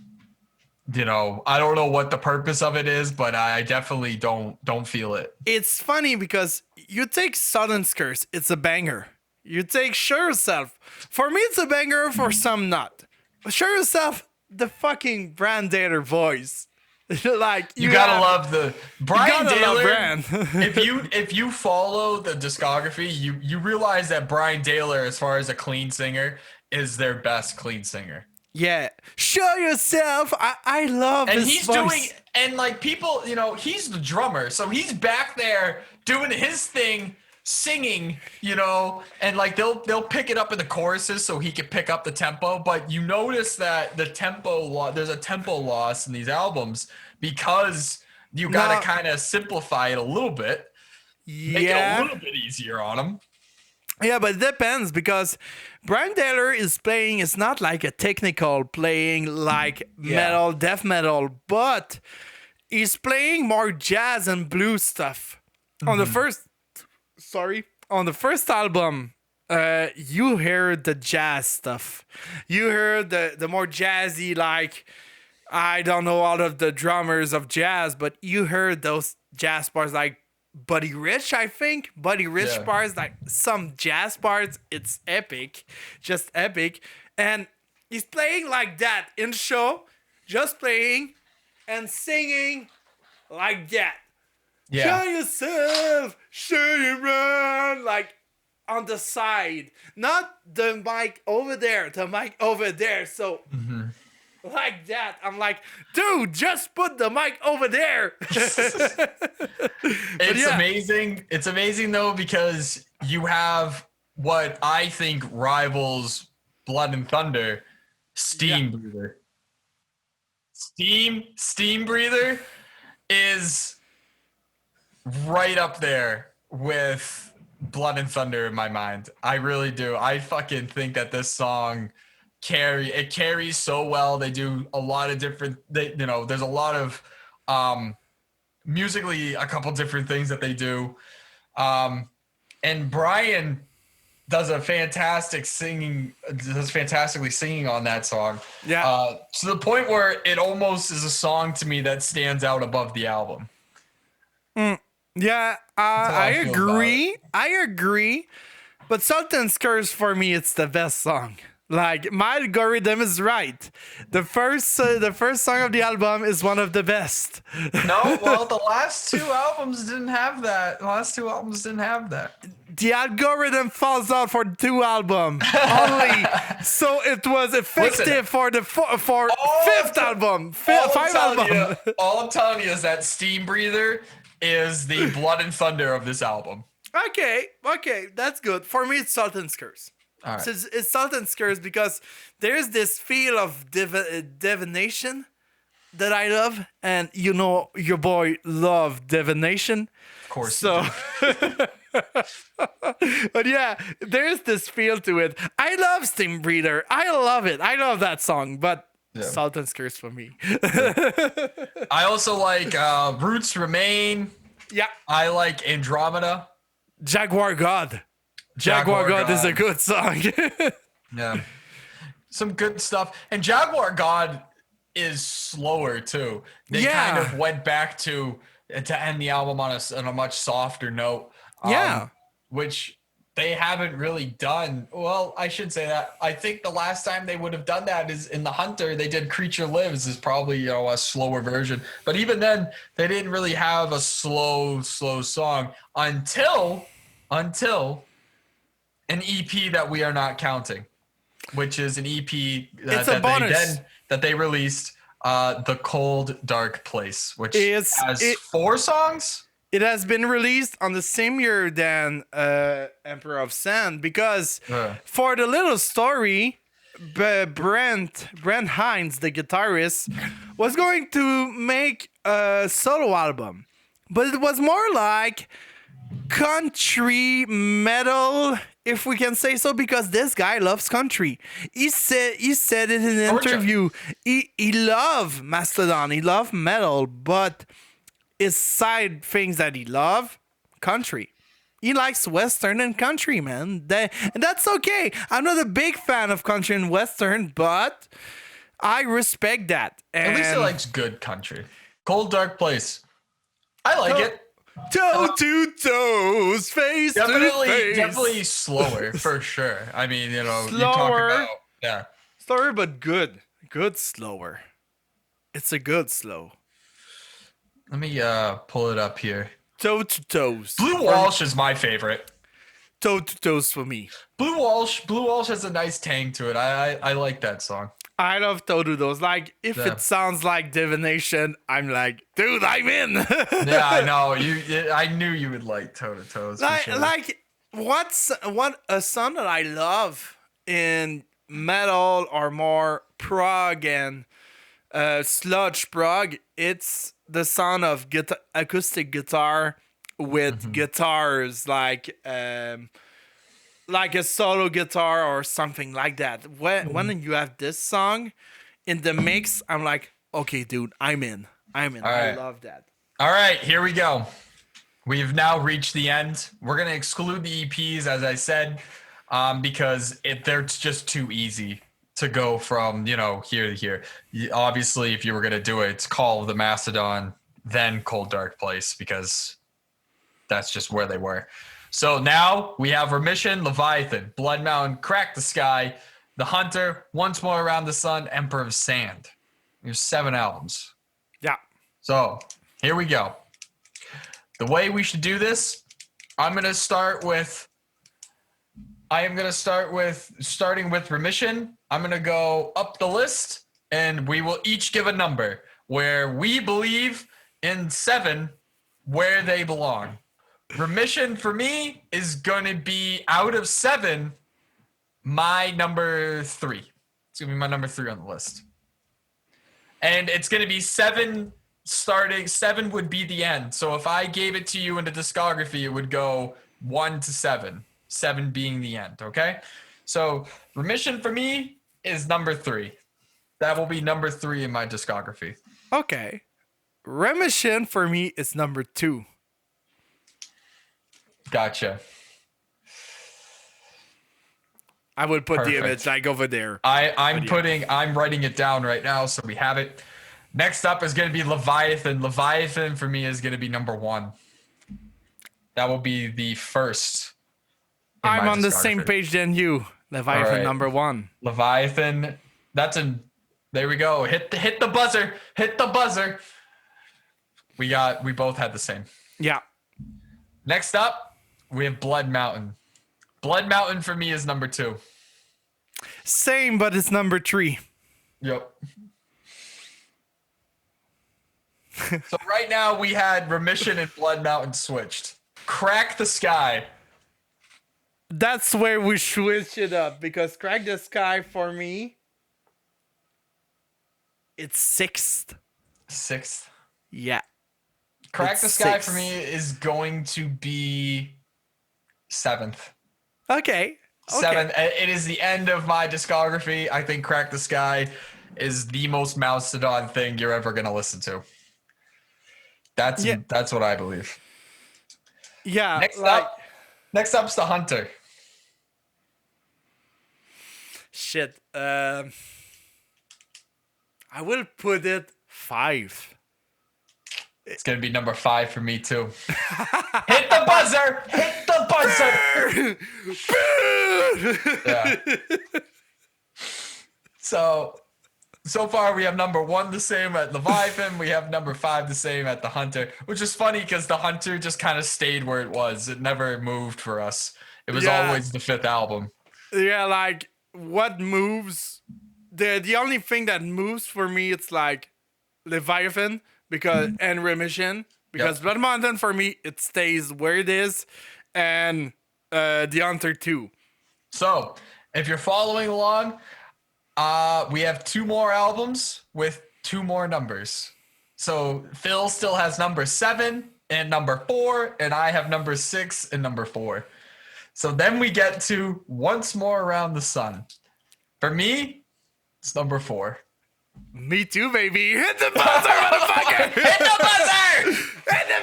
[SPEAKER 1] I don't know what the purpose of it is, but I definitely don't feel it.
[SPEAKER 2] It's funny because you take Sultan's Curse, it's a banger. You take Show Yourself. For me, it's a banger. For some, not. Show Yourself, the fucking Brand Dater voice. Like
[SPEAKER 1] you gotta love the Brian Daler.
[SPEAKER 2] Love
[SPEAKER 1] if you follow the discography, you realize that Brian Daler, as far as a clean singer, is their best clean singer.
[SPEAKER 2] Yeah, Show Yourself. I love
[SPEAKER 1] and
[SPEAKER 2] this
[SPEAKER 1] he's
[SPEAKER 2] voice.
[SPEAKER 1] doing, and like people, he's the drummer, so he's back there doing his thing, singing, and like they'll pick it up in the choruses so he can pick up the tempo. But you notice that there's a tempo loss in these albums because you gotta kind of simplify it a little bit, make it a little bit easier on them.
[SPEAKER 2] Yeah, but it depends because Brian Daler is playing. It's not like a technical playing like metal, death metal, but he's playing more jazz and blues stuff. Mm-hmm. On the first album, you hear the jazz stuff. You hear the more jazzy, like, I don't know all of the drummers of jazz, but you heard those jazz parts like Buddy Rich, I think. Buddy Rich parts, like some jazz parts, it's epic. Just epic. And he's playing like that in the show, just playing and singing like that.
[SPEAKER 1] Yeah.
[SPEAKER 2] Show yourself, show you run, like on the side. Not the mic over there, the mic over there. So like that. I'm like, dude, just put the mic over there.
[SPEAKER 1] It's amazing. It's amazing though, because you have what I think rivals Blood and Thunder, Steam Breather. Steam Breather is right up there with Blood and Thunder in my mind. I really do. I fucking think that this song carries so well. They do a lot of different, there's a lot of musically a couple different things that they do. And Brian does fantastically singing on that song. Yeah. To the point where it almost is a song to me that stands out above the album.
[SPEAKER 2] Yeah,
[SPEAKER 1] That's how
[SPEAKER 2] I
[SPEAKER 1] I feel about it.
[SPEAKER 2] agree. I agree. But Sultan's Curse for me, it's the best song. Like my algorithm is right. The first song of the album is one of the best.
[SPEAKER 1] No, well, the last two albums didn't have that. The last two albums didn't have that.
[SPEAKER 2] The algorithm falls out for the two album only, so it was effective
[SPEAKER 1] Listen,
[SPEAKER 2] for the
[SPEAKER 1] all
[SPEAKER 2] fifth
[SPEAKER 1] I'm
[SPEAKER 2] album,
[SPEAKER 1] all I'm
[SPEAKER 2] five
[SPEAKER 1] telling
[SPEAKER 2] album.
[SPEAKER 1] you, all I'm telling you is that Steam Breather is the blood and thunder of this album.
[SPEAKER 2] Okay, that's good. For me, it's Sultan's Curse.
[SPEAKER 1] All right.
[SPEAKER 2] So it's Sultan's Curse because there's this feel of divination that I love, and you know your boy love divination.
[SPEAKER 1] Of course.
[SPEAKER 2] So, but yeah, there's this feel to it. I love Steam Breather. I love it. I love that song, but Sultan's Curse for me.
[SPEAKER 1] I also like Roots Remain.
[SPEAKER 2] Yeah.
[SPEAKER 1] I like Andromeda.
[SPEAKER 2] Jaguar God. Jaguar God is a good song.
[SPEAKER 1] Yeah. Some good stuff. And Jaguar God is slower too. They kind of went back to end the album on a much softer note. Which they haven't really done. Well, I should say that. I think the last time they would have done that is in The Hunter. They did Creature Lives is probably, a slower version. But even then, they didn't really have a slow song until an EP that we are not counting, which is an EP that they released, The Cold Dark Place, which has 4 songs.
[SPEAKER 2] It has been released on the same year than Emperor of Sand because for the little story, Brent Hines, the guitarist, was going to make a solo album, but it was more like country metal, if we can say so, because this guy loves country. He said it in an interview. He loved Mastodon, he loved metal, but his side things that he loves, country. He likes Western and country, man. And that's okay. I'm not a big fan of country and Western, but I respect that.
[SPEAKER 1] At least he likes good country. Cold Dark Place. I like it.
[SPEAKER 2] Toe to toes, face to face.
[SPEAKER 1] Definitely slower for sure. I mean,
[SPEAKER 2] slower,
[SPEAKER 1] you talk about
[SPEAKER 2] slower but good slower. It's a good slow.
[SPEAKER 1] Let me pull it up here.
[SPEAKER 2] Toe to toes.
[SPEAKER 1] Blue Walsh is my favorite.
[SPEAKER 2] Toe to toes for me.
[SPEAKER 1] Blue Walsh has a nice tang to it. I like that song.
[SPEAKER 2] I love toe to toes. Like if it sounds like divination, I'm like, dude, I'm in.
[SPEAKER 1] Yeah, I know. I knew you would like toe to toes.
[SPEAKER 2] Like what a song that I love in metal or more prog and sludge prog. It's the sound of acoustic guitar with guitars like a solo guitar or something like that. When you have this song in the mix, I'm like, okay, dude, I'm in. I love that.
[SPEAKER 1] All right, here we go. We've now reached the end. We're going to exclude the EPs, as I said, because they're just too easy to go from, here to here. Obviously, if you were going to do it, it's Call of the Mastodon, then Cold Dark Place, because that's just where they were. So now we have Remission, Leviathan, Blood Mountain, Crack the Sky, The Hunter, Once More Around the Sun, Emperor of Sand. There's 7 albums.
[SPEAKER 2] Yeah.
[SPEAKER 1] So here we go. The way we should do this, I'm going to start with starting with Remission. I'm going to go up the list, and we will each give a number where we believe in 7 where they belong. Remission for me is going to be out of 7, my number 3. It's going to be my number 3 on the list. And it's going to be 7 starting. 7 would be the end. So if I gave it to you in the discography, it would go 1 to 7. 7 being the end, okay? So Remission for me is number 3. That will be number 3 in my discography.
[SPEAKER 2] Okay. Remission for me is number 2.
[SPEAKER 1] Gotcha.
[SPEAKER 2] I would put the image like over there.
[SPEAKER 1] I'm writing it down right now so we have it. Next up is going to be Leviathan. Leviathan for me is going to be number 1. That will be the first in
[SPEAKER 2] I'm
[SPEAKER 1] my
[SPEAKER 2] on the same
[SPEAKER 1] discography.
[SPEAKER 2] page than you. Leviathan
[SPEAKER 1] right.
[SPEAKER 2] number 1.
[SPEAKER 1] Leviathan. That's an. There we go. Hit the buzzer. Hit the buzzer. We both had the same.
[SPEAKER 2] Yeah.
[SPEAKER 1] Next up, we have Blood Mountain. Blood Mountain for me is number 2.
[SPEAKER 2] Same, but it's number 3.
[SPEAKER 1] Yep. So right now we had Remission and Blood Mountain switched. Crack the Sky.
[SPEAKER 2] That's where we switch it up because Crack the Sky for me, it's 6th.
[SPEAKER 1] 6th.
[SPEAKER 2] Yeah.
[SPEAKER 1] Crack
[SPEAKER 2] It's
[SPEAKER 1] the Sky
[SPEAKER 2] 6th.
[SPEAKER 1] for me is going to be 7th.
[SPEAKER 2] Okay.
[SPEAKER 1] 7th. It is the end of my discography. I think Crack the Sky is the most Mastodon thing you're ever going to listen to. That's what I believe.
[SPEAKER 2] Yeah.
[SPEAKER 1] Next up's The Hunter.
[SPEAKER 2] Shit. I will put it 5.
[SPEAKER 1] It's going to be number 5 for me too. Hit the buzzer! Hit the buzzer! Yeah. So far we have number 1 the same at Leviathan. We have number 5 the same at The Hunter, which is funny because The Hunter just kind of stayed where it was. It never moved for us. It was always the 5th album.
[SPEAKER 2] Yeah, like what moves? The only thing that moves for me, it's like Leviathan and Remission because Blood Mountain for me it stays where it is, and The Hunter too.
[SPEAKER 1] So if you're following along, we have 2 more albums with 2 more numbers. So Phil still has number 7 and number 4, and I have number 6 and number 4. So then we get to Once More Around the Sun. For me, it's number 4.
[SPEAKER 2] Me too, baby. Hit the buzzer, motherfucker!
[SPEAKER 1] Hit the buzzer!
[SPEAKER 2] Hit the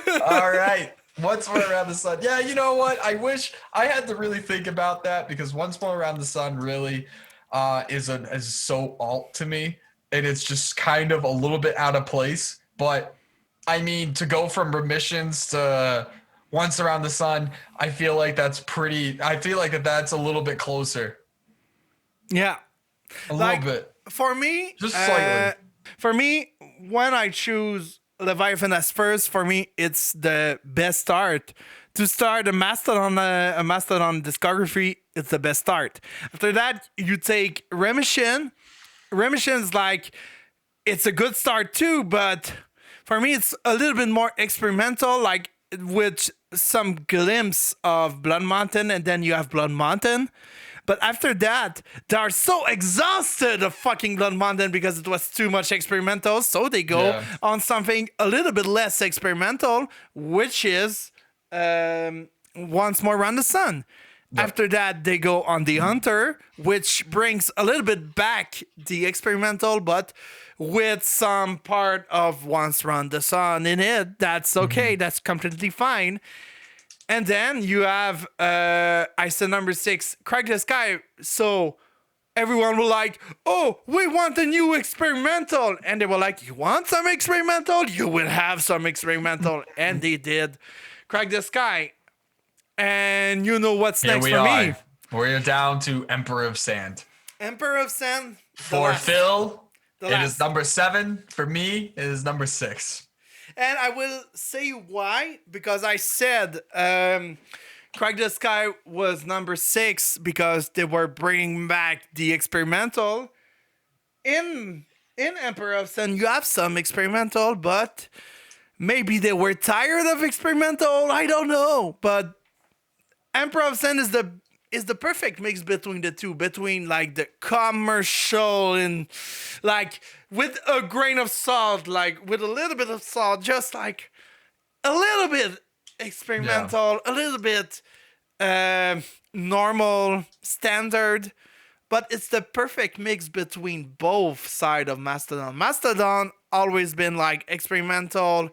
[SPEAKER 2] buzzer!
[SPEAKER 1] All right. Once More Around the Sun. Yeah, you know what? I wish I had to really think about that because Once More Around the Sun really is so alt to me. And it's just kind of a little bit out of place. But I mean, to go from Remissions to Once Around the Sun, I feel like that's a little bit closer.
[SPEAKER 2] Yeah.
[SPEAKER 1] A little bit.
[SPEAKER 2] For me,
[SPEAKER 1] Just slightly.
[SPEAKER 2] For me, when I choose Leviathan as first, for me, it's the best start. To start a Mastodon discography, it's the best start. After that, you take Remission. Remission's like, it's a good start too, but for me, it's a little bit more experimental, like with some glimpse of Blood Mountain, and then you have Blood Mountain. But after that, they are so exhausted of fucking Blood Mountain because it was too much experimental. So they go on something a little bit less experimental, which is Once More Around the Sun. Yep. After that, they go on The Hunter, which brings a little bit back the experimental, but with some part of Once Around the Sun in it. That's okay. Mm-hmm. That's completely fine. And then you have, I said number 6, Crack the Sky. So everyone will like, oh, we want a new experimental. And they were like, you want some experimental? You will have some experimental. And they did Crack the Sky. And you know what's next for me?
[SPEAKER 1] We're down to Emperor of Sand.
[SPEAKER 2] Emperor of Sand.
[SPEAKER 1] For Phil, it is number 7. For me, it is number 6.
[SPEAKER 2] And I will say why, because I said Crack the Sky was number 6 because they were bringing back the experimental. In Emperor of Sin, you have some experimental, but maybe they were tired of experimental. I don't know, but Emperor of Sin is the perfect mix between the two, between like the commercial and like with a grain of salt, like with a little bit of salt, just like a little bit experimental, a little bit normal, standard, but it's the perfect mix between both sides of Mastodon. Mastodon always been like experimental,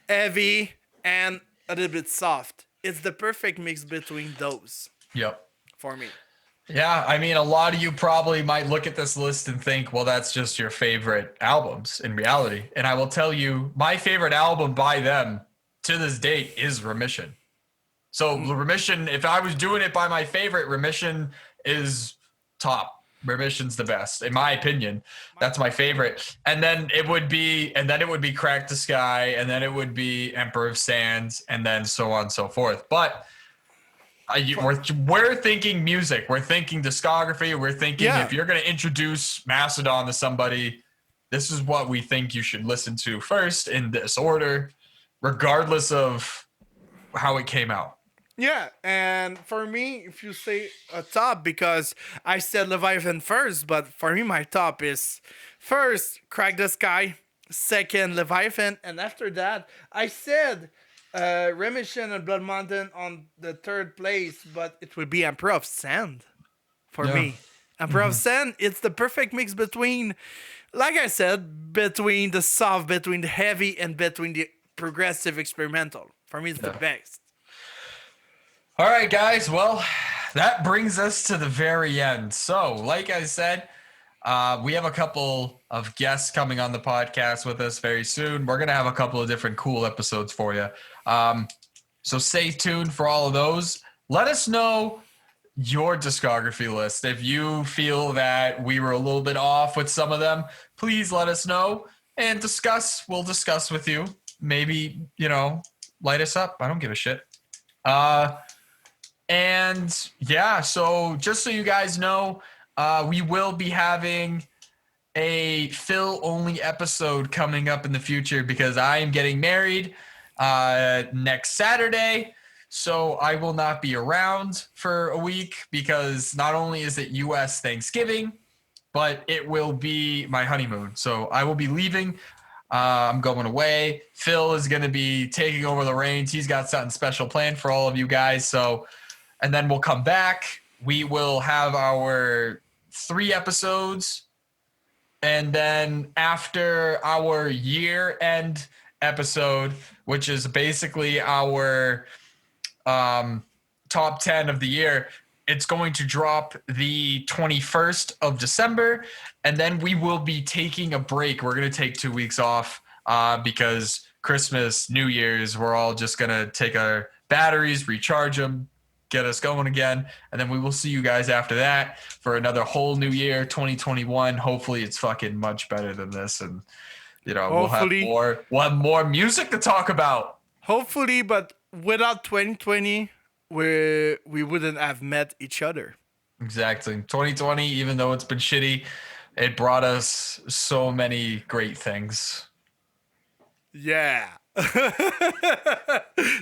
[SPEAKER 2] heavy, and a little bit soft. It's the perfect mix between those.
[SPEAKER 1] Yep.
[SPEAKER 2] For me.
[SPEAKER 1] Yeah, I mean, a lot of you probably might look at this list and think, well, that's just your favorite albums in reality. And I will tell you, my favorite album by them to this date is Remission. So Remission, if I was doing it by my favorite, Remission is top. Remission's the best, in my opinion. That's my favorite. And then it would be Crack the Sky, and then it would be Emperor of Sands, and then so on and so forth. But we're thinking music. We're thinking discography. We're thinking if you're going to introduce Mastodon to somebody, this is what we think you should listen to first in this order, regardless of how it came out.
[SPEAKER 2] Yeah, and for me, if you say a top, because I said Leviathan first, but for me, my top is first Crack the Sky, second Leviathan, and after that, I said Remission and Blood Mountain on the third place, but it would be Emperor of Sand for me. Emperor of Sand, it's the perfect mix between, like I said, between the soft, between the heavy, and between the progressive experimental. For me, it's the best.
[SPEAKER 1] All right, guys. Well, that brings us to the very end. So, like I said, we have a couple of guests coming on the podcast with us very soon. We're going to have a couple of different cool episodes for you. So stay tuned for all of those. Let us know your discography list. If you feel that we were a little bit off with some of them, please let us know and discuss. We'll discuss with you. Maybe, light us up. I don't give a shit. And yeah, so just so you guys know, we will be having a Phil only episode coming up in the future because I am getting married next Saturday. So I will not be around for a week because not only is it US Thanksgiving, but it will be my honeymoon. So I will be leaving. I'm going away. Phil is going to be taking over the reins. He's got something special planned for all of you guys. And then we'll come back. We will have our 3 episodes. And then after our year-end episode, which is basically our top 10 of the year, it's going to drop the 21st of December. And then we will be taking a break. We're going to take 2 weeks off because Christmas, New Year's, we're all just going to take our batteries, recharge them, get us going again, and then we will see you guys after that for another whole new year, 2021. Hopefully it's fucking much better than this, and we'll have more music to talk about.
[SPEAKER 2] Hopefully, but without 2020, we wouldn't have met each other.
[SPEAKER 1] Exactly. 2020, even though it's been shitty, it brought us so many great things.
[SPEAKER 2] Yeah.
[SPEAKER 1] All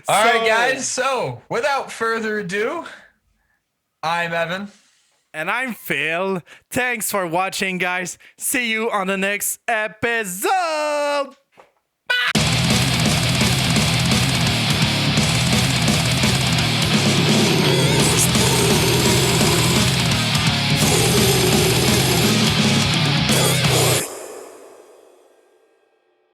[SPEAKER 1] right, guys. So, without further ado, I'm Evan.
[SPEAKER 2] And I'm Phil. Thanks for watching, guys. See you on the next episode. Bye.